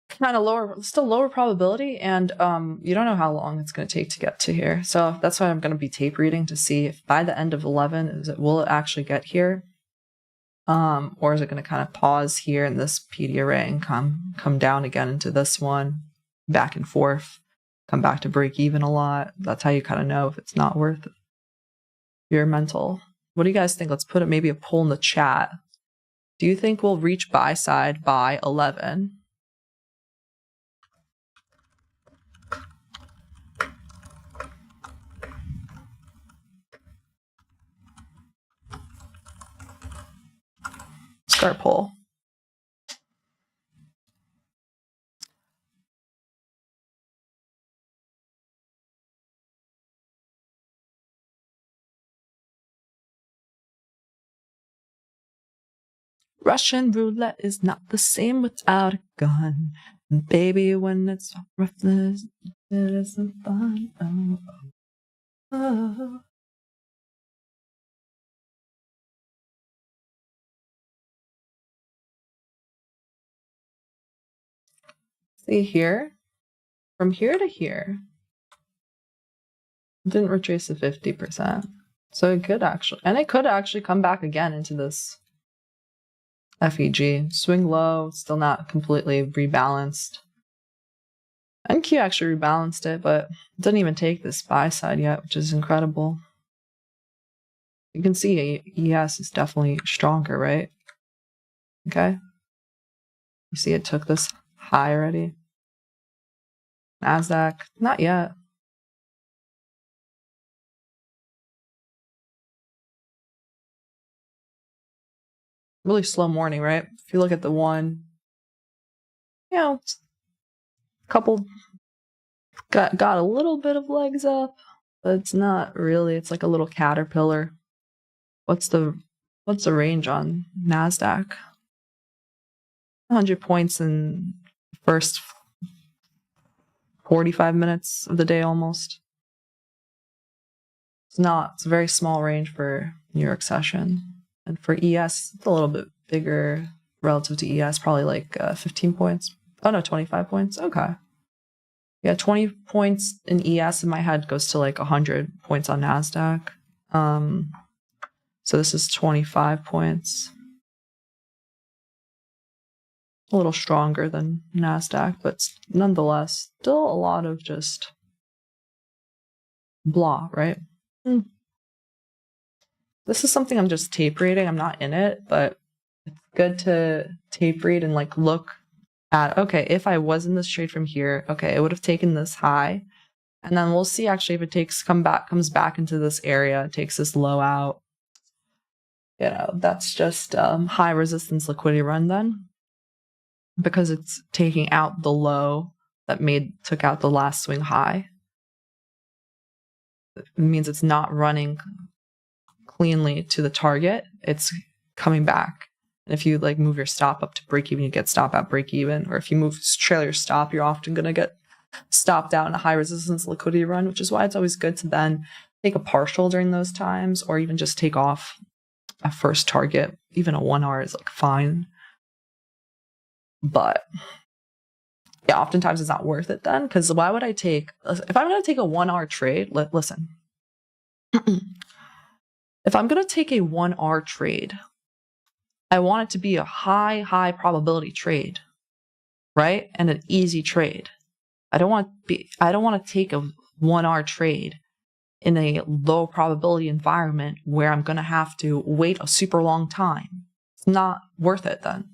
kind of lower, still lower probability, and you don't know how long it's going to take to get to here. So that's why I'm going to be tape reading to see if by the end of 11, will it actually get here? Or is it going to kind of pause here in this PD array and come down again into this one, back and forth, come back to break even a lot? That's how you kind of know if it's not worth your mental. What do you guys think? Let's put maybe a poll in the chat. Do you think we'll reach buy side by 11? Start poll. Russian roulette is not the same without a gun. And baby, when it's roughness, it isn't fun. Oh, oh, oh. See here? From here to here, it didn't retrace the 50%. So it could actually come back again into this FEG. Swing low, still not completely rebalanced. NQ actually rebalanced it, but it didn't even take this buy side yet, which is incredible. You can see ES is definitely stronger, right? Okay. You see it took this high already. NASDAQ, not yet. Really slow morning, right? If you look at the one, you know, couple got a little bit of legs up, but it's not really. It's like a little caterpillar. What's the range on NASDAQ? 100 points in the first 45 minutes of the day almost. It's a very small range for New York session. And for ES, it's a little bit bigger relative to ES, probably like 15 points. Oh no, 25 points. Okay. Yeah, 20 points in ES in my head goes to like 100 points on NASDAQ. So this is 25 points. A little stronger than NASDAQ, but nonetheless, still a lot of just blah, right? This is something I'm just tape reading. I'm not in it, but it's good to tape read and like look at, okay, if I was in this trade from here, okay, it would have taken this high. And then we'll see actually if it comes back into this area, takes this low out. You know, that's just high resistance liquidity run then, because it's taking out the low that took out the last swing high. It means it's not running cleanly to the target. It's coming back. And if you like move your stop up to break even, you get stop at break even. Or if you trail your stop, you're often going to get stopped out in a high resistance liquidity run, which is why it's always good to then take a partial during those times, or even just take off a first target. Even a 1 hour is like fine. But yeah, oftentimes it's not worth it then, because why would I if I'm going to take a 1 hour trade, listen. If I'm going to take a 1 hour trade, I want it to be a high probability trade, right? And an easy trade. I don't want to take a 1 hour trade in a low probability environment where I'm going to have to wait a super long time. It's not worth it then.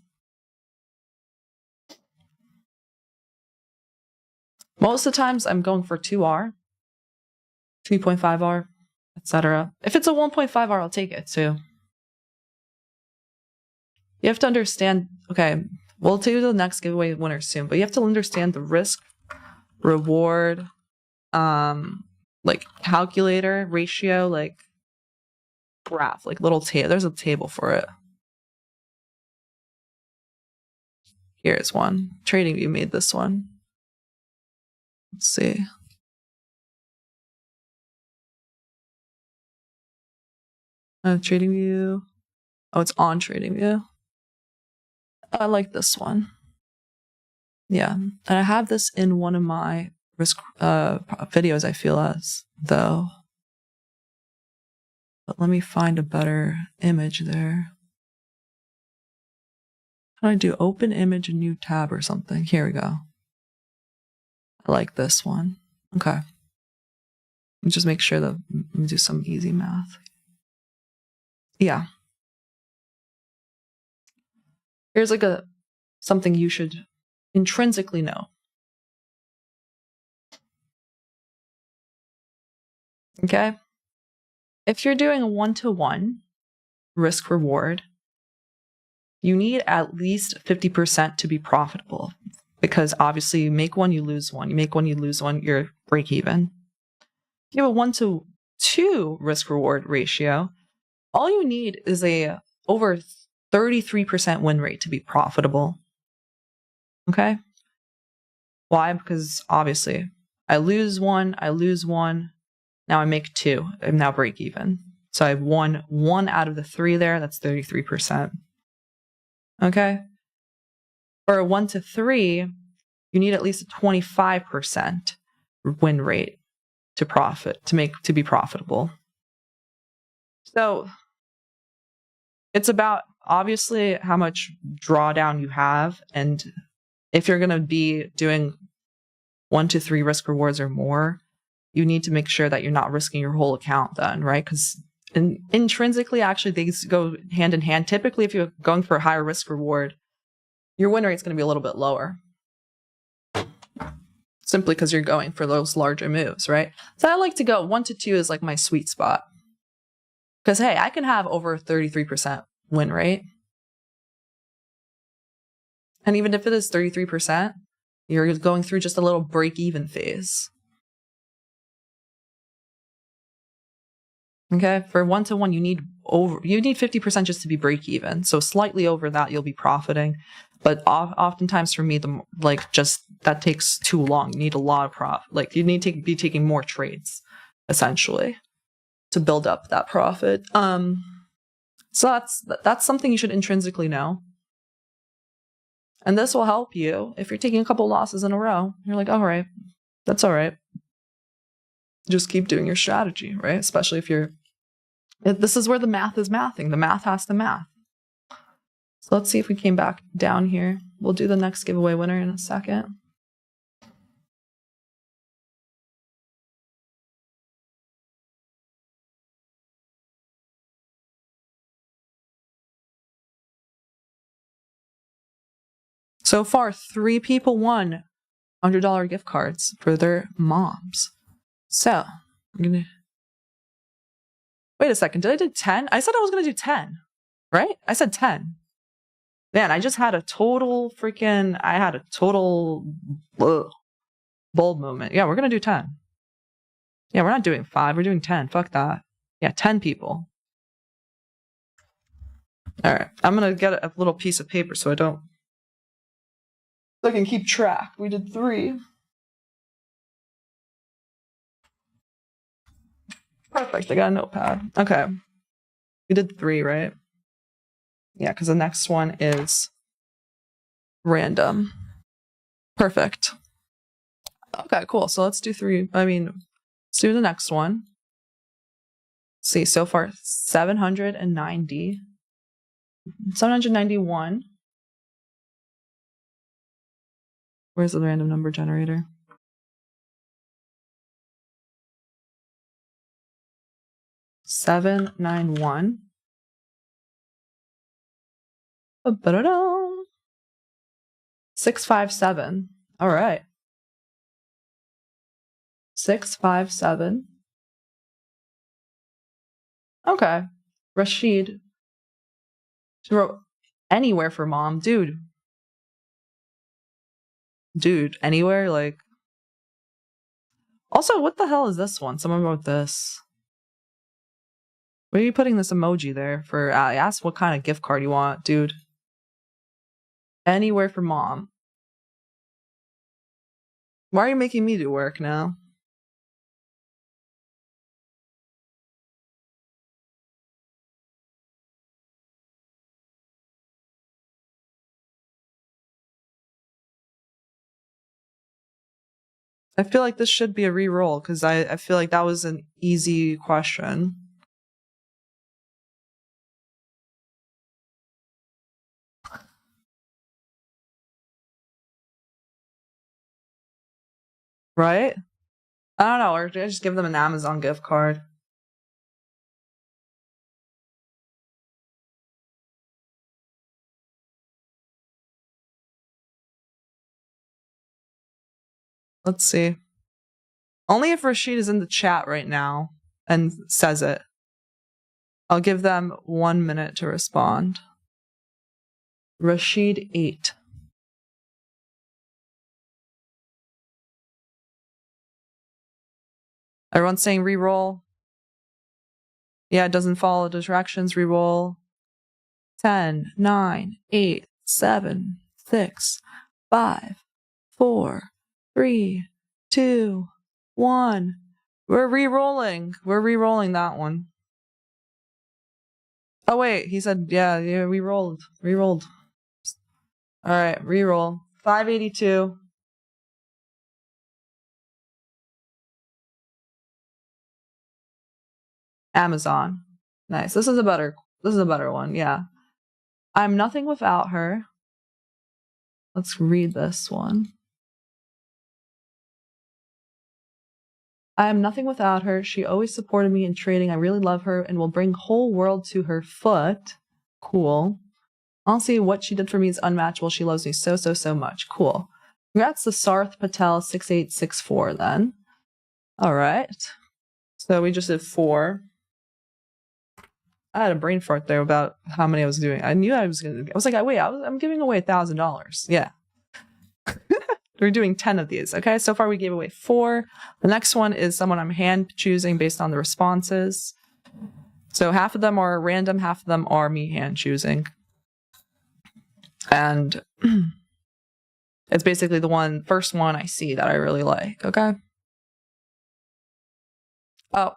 Most of the times I'm going for 2R, 2.5R, etc. If it's a 1.5R, I'll take it too. You have to understand, okay, we'll do the next giveaway winner soon, but you have to understand the risk, reward, like calculator, ratio, like graph, like little table. There's a table for it. Here's one. TradingView made this one. Let's see. TradingView. Oh, it's on TradingView. I like this one. Yeah, and I have this in one of my risk videos, I feel as though. But let me find a better image there. How do I do open image, a new tab or something? Here we go. I like this one. Okay. Let me just make sure that let me do some easy math. Yeah. Here's like something you should intrinsically know. Okay? If you're doing a 1-to-1 risk reward, you need at least 50% to be profitable, because obviously you make one, you lose one. You make one, you lose one, you're break even. If you have a 1-to-2 risk reward ratio, all you need is a over 33% win rate to be profitable. Okay? Why? Because obviously I lose one, now I make 2. I'm now break even. So I've won 1 out of the 3 there. That's 33%. Okay? For a 1-to-3, you need at least a 25% win rate to be profitable. So it's about obviously how much drawdown you have, and if you're going to be doing 1-to-3 risk rewards or more, you need to make sure that you're not risking your whole account then, right? Because And intrinsically, actually, these go hand in hand. Typically, if you're going for a higher risk reward, your win rate's going to be a little bit lower. Simply because you're going for those larger moves, right? So I like to go 1 to 2 is like my sweet spot. Because, hey, I can have over 33% win rate. And even if it is 33%, you're going through just a little break-even phase. Okay, for 1 to 1, you need 50% just to be break even. So slightly over that, you'll be profiting. But oftentimes for me, that takes too long. You need a lot of profit. Like you need to be taking more trades, essentially, to build up that profit. So that's something you should intrinsically know. And this will help you if you're taking a couple losses in a row. You're like, all right, that's all right. Just keep doing your strategy, right? Especially if this is where the math is mathing. The math has to math. So let's see if we came back down here. We'll do the next giveaway winner in a second. So far, 3 people won $100 gift cards for their moms. So I'm gonna wait a second. Did I do 10? I said I was gonna do 10, right? I said 10. Man, I just had a total bold moment. Yeah, we're gonna do 10. Yeah, we're not doing 5. We're doing 10. Fuck that. Yeah, 10 people. All right, I'm gonna get a little piece of paper so I can keep track. We did 3. Perfect. I got a notepad. Okay. We did 3, right? Yeah, because the next one is random. Perfect. Okay, cool. So let's do 3. Let's do the next one. Let's see, so far 791. Where's the random number generator? Seven, 9, 1. 657. All right. 657. Okay. Rashid. She wrote anywhere for mom. Dude, anywhere? Like. Also, what the hell is this one? Someone wrote this. Why are you putting this emoji there for? I asked what kind of gift card you want, dude. Anywhere for mom. Why are you making me do work now? I feel like this should be a re-roll because I feel like that was an easy question. Right? I don't know, or just give them an Amazon gift card. Let's see. Only if Rashid is in the chat right now and says it. I'll give them 1 minute to respond. Rashid 8. Everyone's saying re-roll. Yeah, it doesn't follow directions. Re-roll. 10, 9, 8, 7, 6, 5, 4, 3, 2, 1. We're re-rolling. We're re-rolling that one. Oh, wait. He said, yeah, we rolled. Re-rolled. All right, re-roll. 582. Amazon. Nice. This is a better one. Yeah. I'm nothing without her. Let's read this one. I am nothing without her. She always supported me in trading. I really love her and will bring whole world to her foot. Cool. Honestly, what she did for me is unmatchable. She loves me so, so, so much. Cool. Congrats to Sarth Patel 6864 then. All right. So we just did 4. I had a brain fart there about how many I was doing. I knew I was going to. I was like, wait, I'm giving away $1,000. Yeah. We're doing 10 of these. Okay. So far we gave away 4. The next one is someone I'm hand choosing based on the responses. So half of them are random, half of them are me hand choosing. And it's basically the first one I see that I really like. Okay. Oh.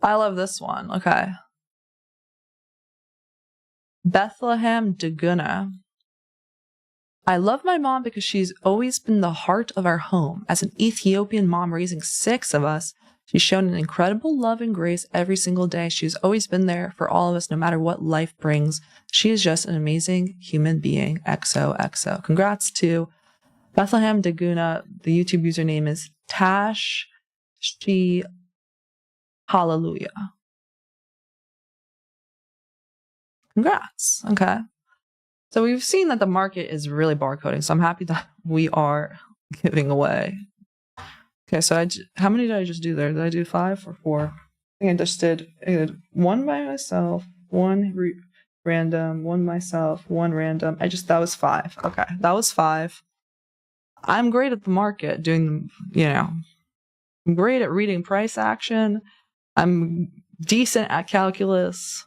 I love this one. Okay. Bethlehem Daguna. I love my mom because she's always been the heart of our home. As an Ethiopian mom raising 6 of us, she's shown an incredible love and grace every single day. She's always been there for all of us, no matter what life brings. She is just an amazing human being. XOXO. Congrats to Bethlehem Daguna. The YouTube username is Tash She Hallelujah. Congrats. Okay. So we've seen that the market is really barcoding. So I'm happy that we are giving away. Okay, so how many did I just do there? Did I do 5 or 4? I think I just did 1 by myself, 1 random, 1 myself, 1 random. That was 5. Okay, that was 5. I'm great at the market doing, I'm great at reading price action. I'm decent at calculus.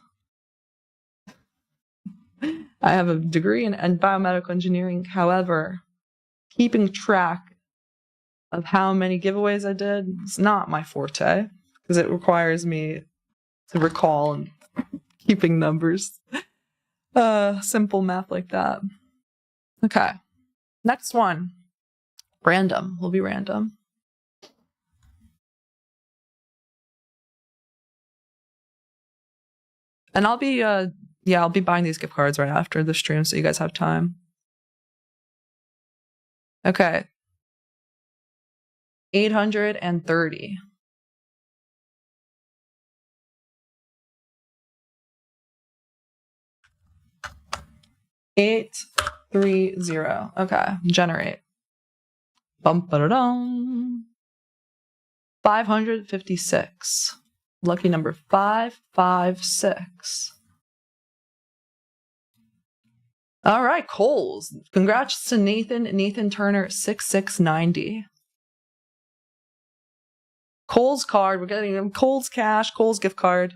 I have a degree in biomedical engineering. However, keeping track of how many giveaways I did is not my forte because it requires me to recall and keeping numbers. Simple math like that. Okay. Next one. Random. Will be random. And I'll be buying these gift cards right after the stream so you guys have time. Okay. 830. $830. Okay. Generate. Bum-ba-da-dum. 556. Lucky number 556. All right, Coles. Congrats to Nathan Turner 6690. Coles card. We're getting him Coles cash, Coles gift card.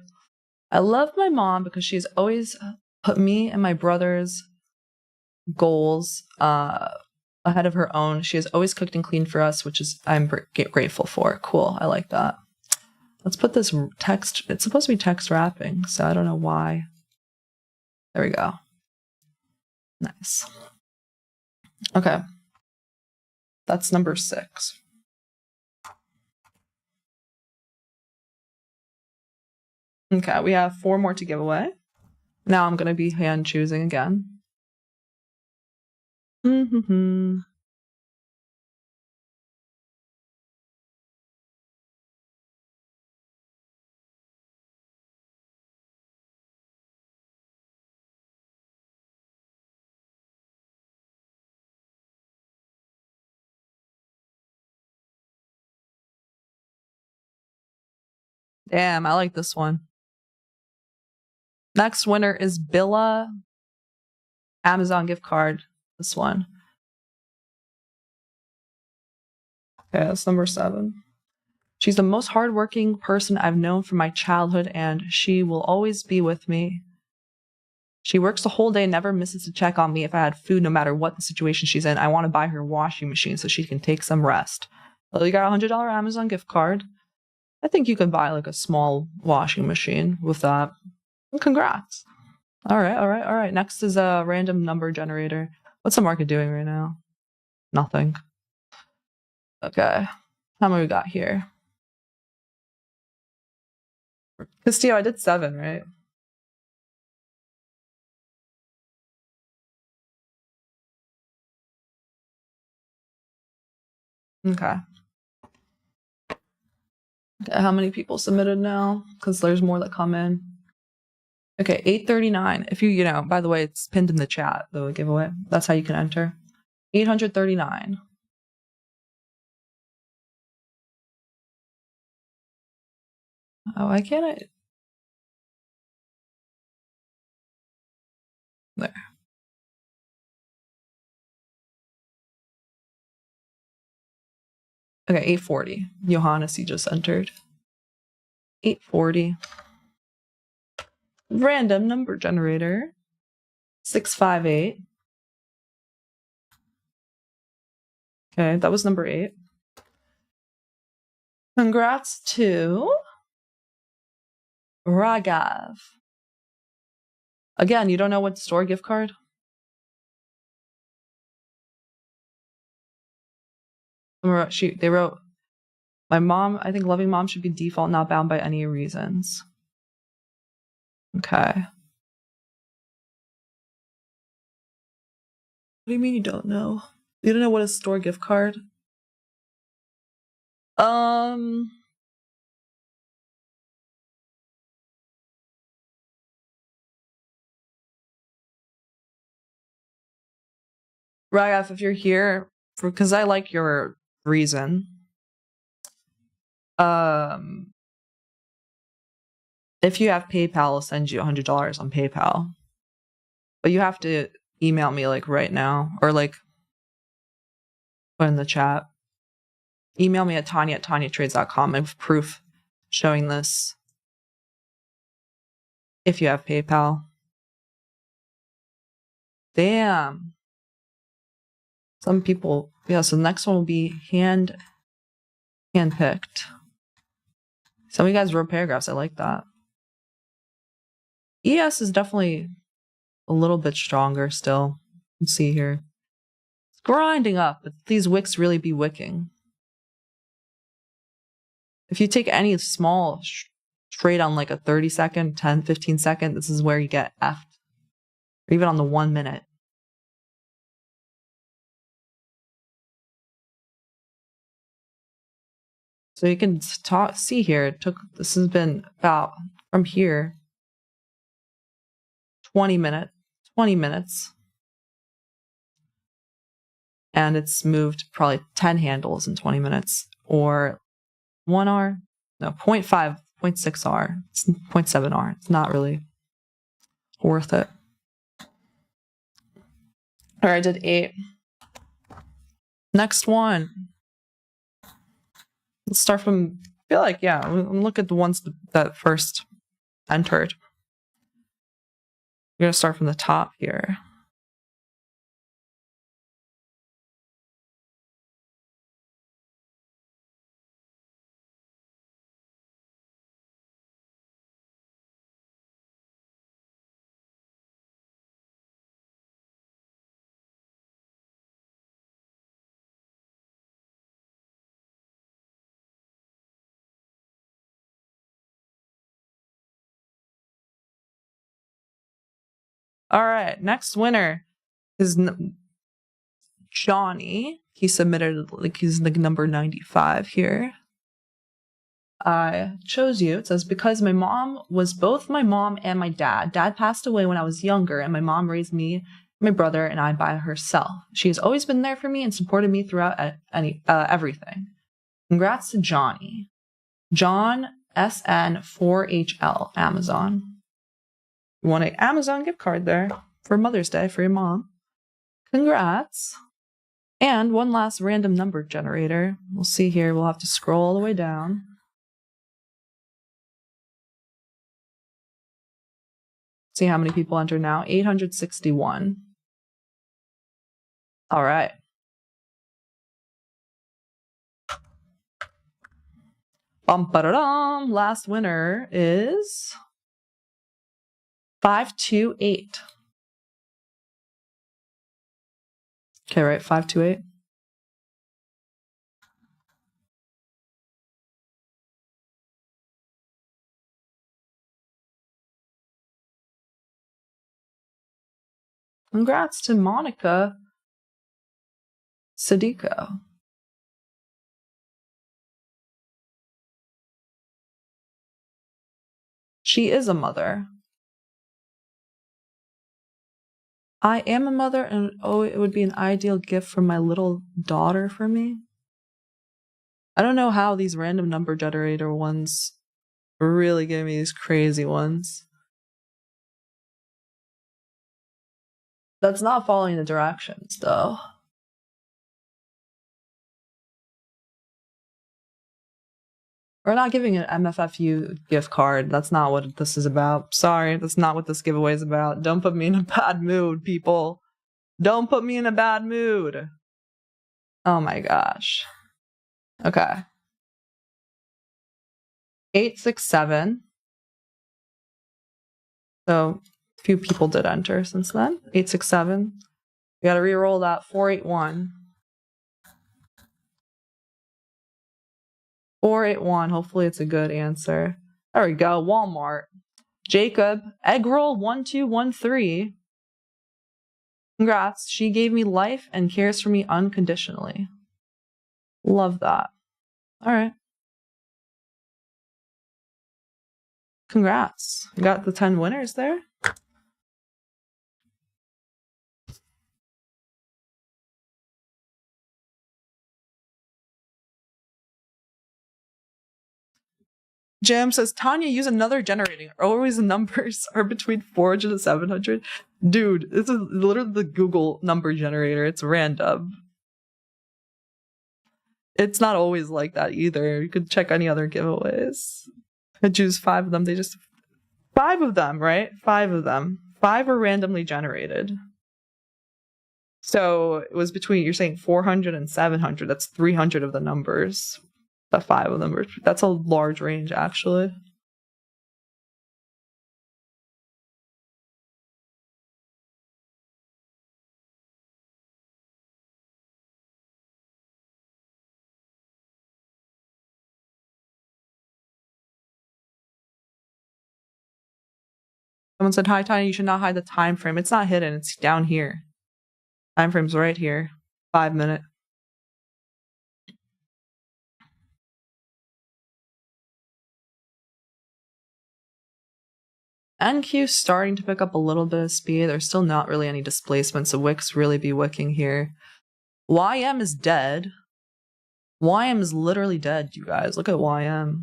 I love my mom because she's always put me and my brother's goals ahead of her own. She has always cooked and cleaned for us, which is I'm grateful for. Cool. I like that. Let's put this text. It's supposed to be text wrapping, so I don't know why. There we go. Nice. Okay. That's number 6. Okay, we have 4 more to give away. Now I'm going to be hand choosing again. Damn, I like this one. Next winner is Billa. Amazon gift card. This one. Okay, that's number 7. She's the most hardworking person I've known from my childhood, and she will always be with me. She works the whole day, never misses to check on me if I had food, no matter what the situation she's in. I want to buy her washing machine so she can take some rest. Well, you got a $100 Amazon gift card. I think you can buy like a small washing machine with that. Congrats. All right. Next is a random number generator. What's the market doing right now? Nothing. Okay. How many we got here? Castillo, I did 7, right? Okay. Okay, how many people submitted now? Because there's more that come in. Okay, 839. If you know, by the way, it's pinned in the chat, the giveaway. That's how you can enter. 839. Oh, why can't I? There. Okay, 840. Johannes, you just entered. 840. Random number generator. 658. Okay, that was number 8. Congrats to Ragav. Again, you don't know what store gift card? They wrote, my mom, I think loving mom should be default, not bound by any reasons. Okay. What do you mean you don't know? You don't know what is store gift card? Ragav, if you're here, because I like your reason. If you have PayPal, I'll send you $100 on PayPal. But you have to email me like right now, or like put in the chat. Email me at tanya@tanyatrades.com with proof showing this. If you have PayPal. Damn. Some people, yeah, so the next one will be handpicked. Some of you guys wrote paragraphs. I like that. ES is definitely a little bit stronger still. Let's see here. It's grinding up, but these wicks really be wicking. If you take any small trade on like a 30 second, 10, 15 second, this is where you get effed. Or even on the 1 minute. So you can see here, this has been about from here 20 minutes. And it's moved probably 10 handles in 20 minutes. Or 1 R? No, 0.5, 0.6 R. It's 0.7 R. It's not really worth it. All right, I did 8. Next one. Let's start from, I feel like, yeah, look at the ones that first entered. We're going to start from the top here. All right, next winner is Johnny. He submitted, like, he's like number 95 here. I chose you. It says, because my mom was both my mom and my dad. Dad passed away when I was younger, and my mom raised me, my brother, and I by herself. She has always been there for me and supported me throughout everything. Congrats to Johnny. John SN4HL, Amazon. You want an Amazon gift card there for Mother's Day for your mom. Congrats. And one last random number generator. We'll see here. We'll have to scroll all the way down. See how many people enter now. 861. All right. Bum-ba-da-dum. Last winner is 528. Okay, right, 528. Congrats to Monica Sadico. She is a mother. I am a mother, and it would be an ideal gift for my little daughter for me. I don't know how these random number generator ones really give me these crazy ones. That's not following the directions, though. We're not giving an MFFU gift card. That's not what this is about. Sorry, that's not what this giveaway is about. Don't put me in a bad mood, people. Don't put me in a bad mood. Oh my gosh. Okay. 867. So a few people did enter since then. 867. We got to re-roll that. 481. 481. Hopefully it's a good answer. There we go. Walmart. Jacob. Eggroll 1213. Congrats. She gave me life and cares for me unconditionally. Love that. All right. Congrats. You got the 10 winners there. Jam says, Tanya, use another generating. Always the numbers are between 400 and 700. Dude, this is literally the Google number generator. It's random. It's not always like that either. You could check any other giveaways. I choose 5 of them. 5 of them, right? 5 of them. 5 are randomly generated. So it was between, you're saying 400 and 700. That's 300 of the numbers. The 5 of them. That's a large range, actually. Someone said, hi, Tiny, you should not hide the time frame. It's not hidden. It's down here. Time frame's right here. 5 minute. NQ starting to pick up a little bit of speed. There's still not really any displacement, so Wicks really be wicking here. YM is dead. YM is literally dead, you guys. Look at YM.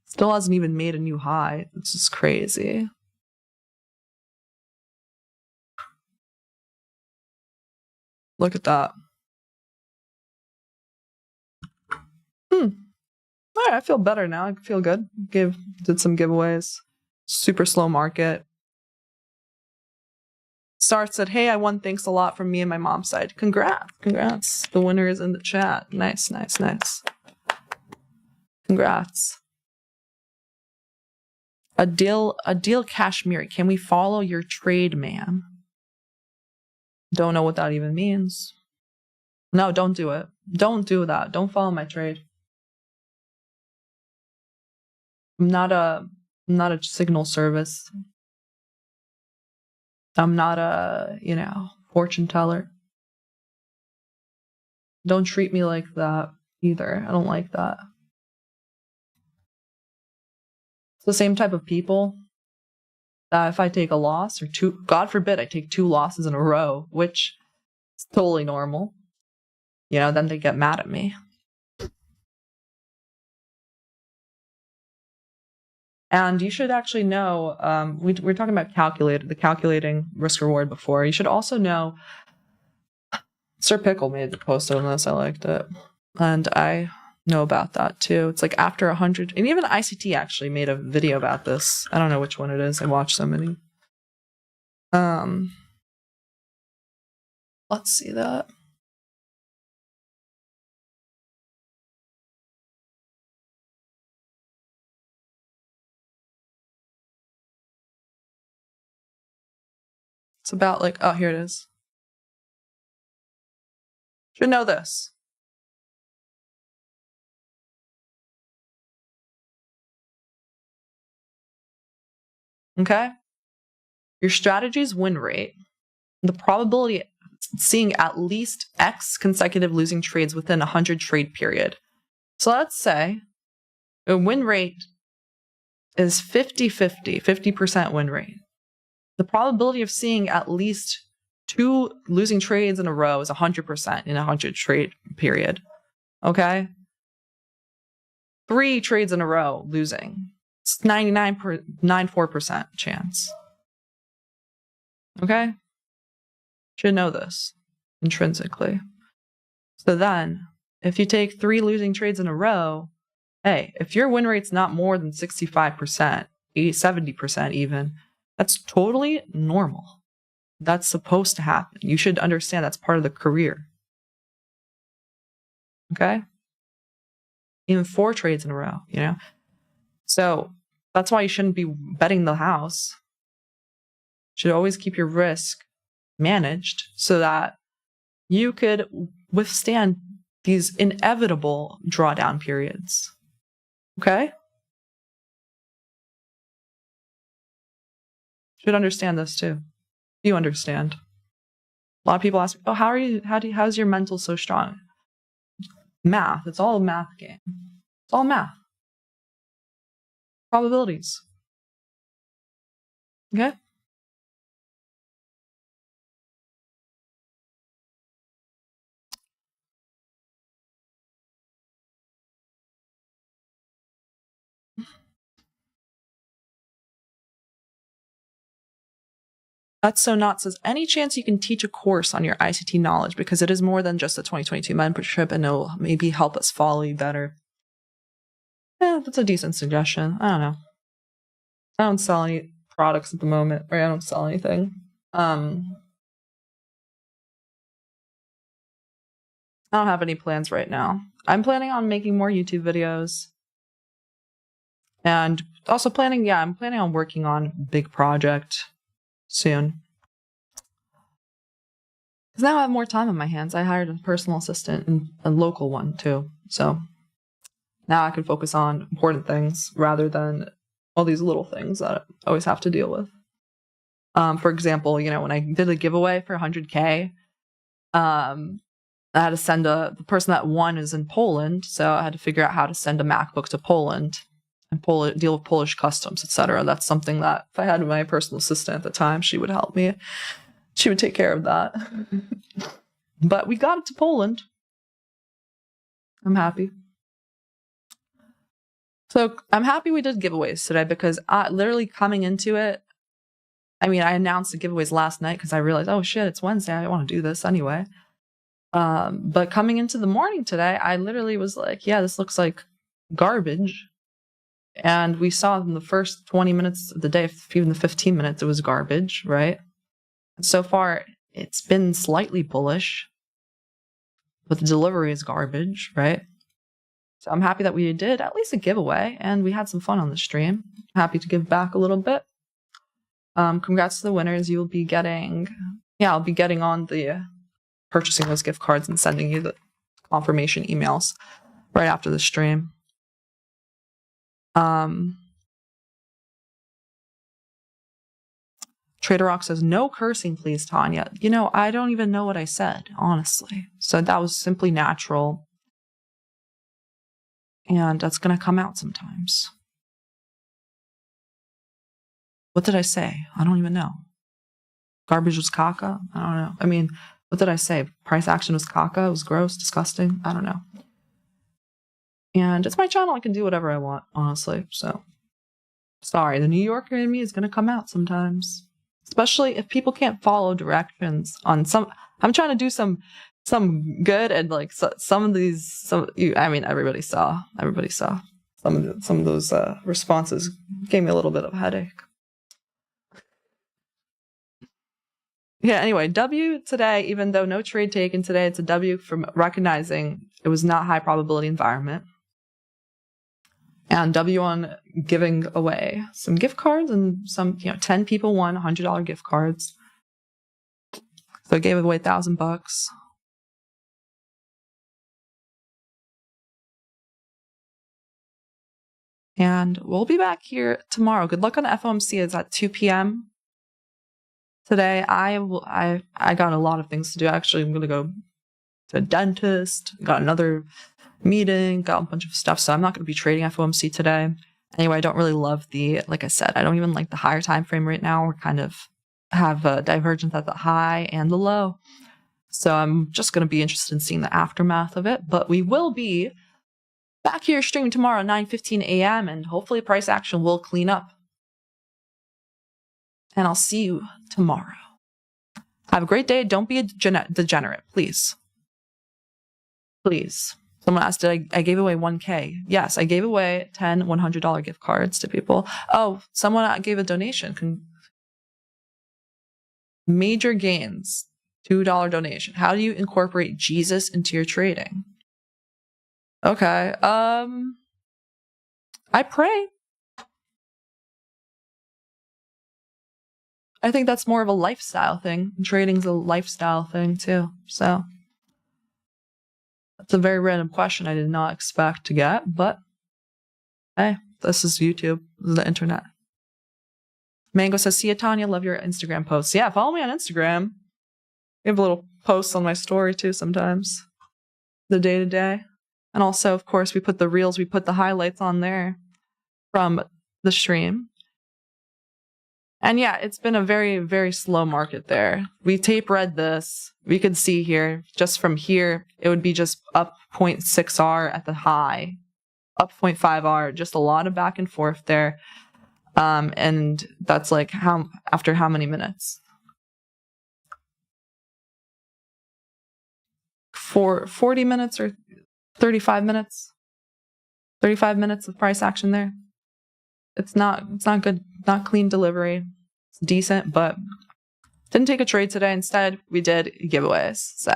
Still hasn't even made a new high. It's just crazy. Look at that. All right, I feel better now. I feel good. Did some giveaways. Super slow market. Star said, hey, I won. Thanks a lot from me and my mom's side. Congrats. The winner is in the chat. Nice. Congrats. Adil Kashmiri. Can we follow your trade, ma'am? Don't know what that even means. No, don't do it. Don't do that. Don't follow my trade. I'm not a signal service. I'm not a, fortune teller. Don't treat me like that either. I don't like that. It's the same type of people that if I take a loss or 2, God forbid I take 2 losses in a row, which is totally normal, then they get mad at me. And you should actually know, we're talking about the calculating risk reward before. You should also know, Sir Pickle made the post on this. I liked it. And I know about that too. It's like after 100, and even ICT actually made a video about this. I don't know which one it is. I watched so many. Let's see that. It's about here it is. Should know this. Okay? your strategy's win rate, the probability of seeing at least X consecutive losing trades within a 100 trade period. So let's say a win rate is 50-50, 50% win rate. The probability of seeing at least 2 losing trades in a row is 100% in a 100 trade period. Okay? 3 trades in a row losing. It's 94% chance. Okay? Should know this intrinsically. So then, if you take 3 losing trades in a row, hey, if your win rate's not more than 65%, 70% even, that's totally normal. That's supposed to happen. You should understand that's part of the career. Okay? Even 4 trades in a row, you know? So that's why you shouldn't be betting the house. You should always keep your risk managed so that you could withstand these inevitable drawdown periods. Okay? Should understand this too. You understand. A lot of people ask me, "Oh, how's your mental so strong?" Math. It's all a math game. It's all math. Probabilities. Okay? That's So Not says, any chance you can teach a course on your ICT knowledge, because it is more than just a 2022 membership and it'll maybe help us follow you better. Yeah, that's a decent suggestion. I don't know. I don't sell any products at the moment, or I don't sell anything. I don't have any plans right now. I'm planning on making more YouTube videos. And also I'm planning on working on a big project soon. Because now I have more time on my hands. I hired a personal assistant, and a local one too. So now I can focus on important things rather than all these little things that I always have to deal with. For example, when I did a giveaway for 100K, I had to send the person that won is in Poland, so I had to figure out how to send a MacBook to Poland and deal with Polish customs, etc. That's something that if I had my personal assistant at the time, she would help me. She would take care of that. But we got it to Poland. I'm happy. So I'm happy we did giveaways today, because literally coming into it, I announced the giveaways last night because I realized, oh shit, it's Wednesday. I want to do this anyway. But coming into the morning today, I literally was like, yeah, this looks like garbage. And we saw in the first 20 minutes of the day, even the 15 minutes, it was garbage, right? And so far, it's been slightly bullish, but the delivery is garbage, right? So I'm happy that we did at least a giveaway, and we had some fun on the stream. Happy to give back a little bit. Congrats to the winners. You'll be getting, I'll be getting on the purchasing those gift cards and sending you the confirmation emails right after the stream. Trader Rock says, no cursing, please, Tanya. I don't even know what I said, honestly. So that was simply natural. And that's going to come out sometimes. What did I say? I don't even know. Garbage was caca? I don't know. What did I say? Price action was caca? It was gross, disgusting? I don't know. And it's my channel. I can do whatever I want, honestly. So, sorry. The New Yorker in me is going to come out sometimes. Especially if people can't follow directions on some. I'm trying to do some good, and like some of these. Everybody saw. Some of those responses gave me a little bit of a headache. Yeah, anyway, W today, even though no trade taken today, it's a W from recognizing it was not high probability environment. And W on giving away some gift cards, and 10 people won $100 gift cards. So I gave away $1,000. And we'll be back here tomorrow. Good luck on the FOMC. It's at 2 p.m. today. I got a lot of things to do. Actually, I'm going to go to a dentist, got another meeting, got a bunch of stuff. So I'm not going to be trading FOMC today. Anyway, I don't really love like I said, I don't even like the higher time frame right now. We're kind of have a divergence at the high and the low. So I'm just going to be interested in seeing the aftermath of it. But we will be back here streaming tomorrow, 9:15 a.m. And hopefully price action will clean up. And I'll see you tomorrow. Have a great day. Don't be a degenerate, please. Please. Someone asked, I gave away 1K. Yes, I gave away 10 $100 gift cards to people. Oh, someone gave a donation. Major gains, $2 donation. How do you incorporate Jesus into your trading? Okay. I pray. I think that's more of a lifestyle thing. Trading's a lifestyle thing too. So that's a very random question I did not expect to get, but hey, this is YouTube. This is the internet. Mango says, see ya, Tanya, love your Instagram posts. Yeah, follow me on Instagram. I have little posts on my story too sometimes. The day-to-day. And also, of course, we put the reels, we put the highlights on there from the stream. And yeah, it's been a very, very slow market there. We tape read this. We could see here, just from here, it would be just up 0.6R at the high, up 0.5R, just a lot of back and forth there. And that's like after how many minutes? For 40 minutes or 35 minutes? 35 minutes of price action there. It's not good, not clean delivery. It's decent, but didn't take a trade today. Instead, we did giveaways. So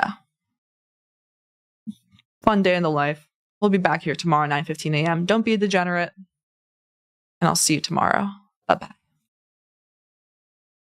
fun day in the life. We'll be back here tomorrow, 9:15 a.m. Don't be a degenerate. And I'll see you tomorrow. Bye-bye.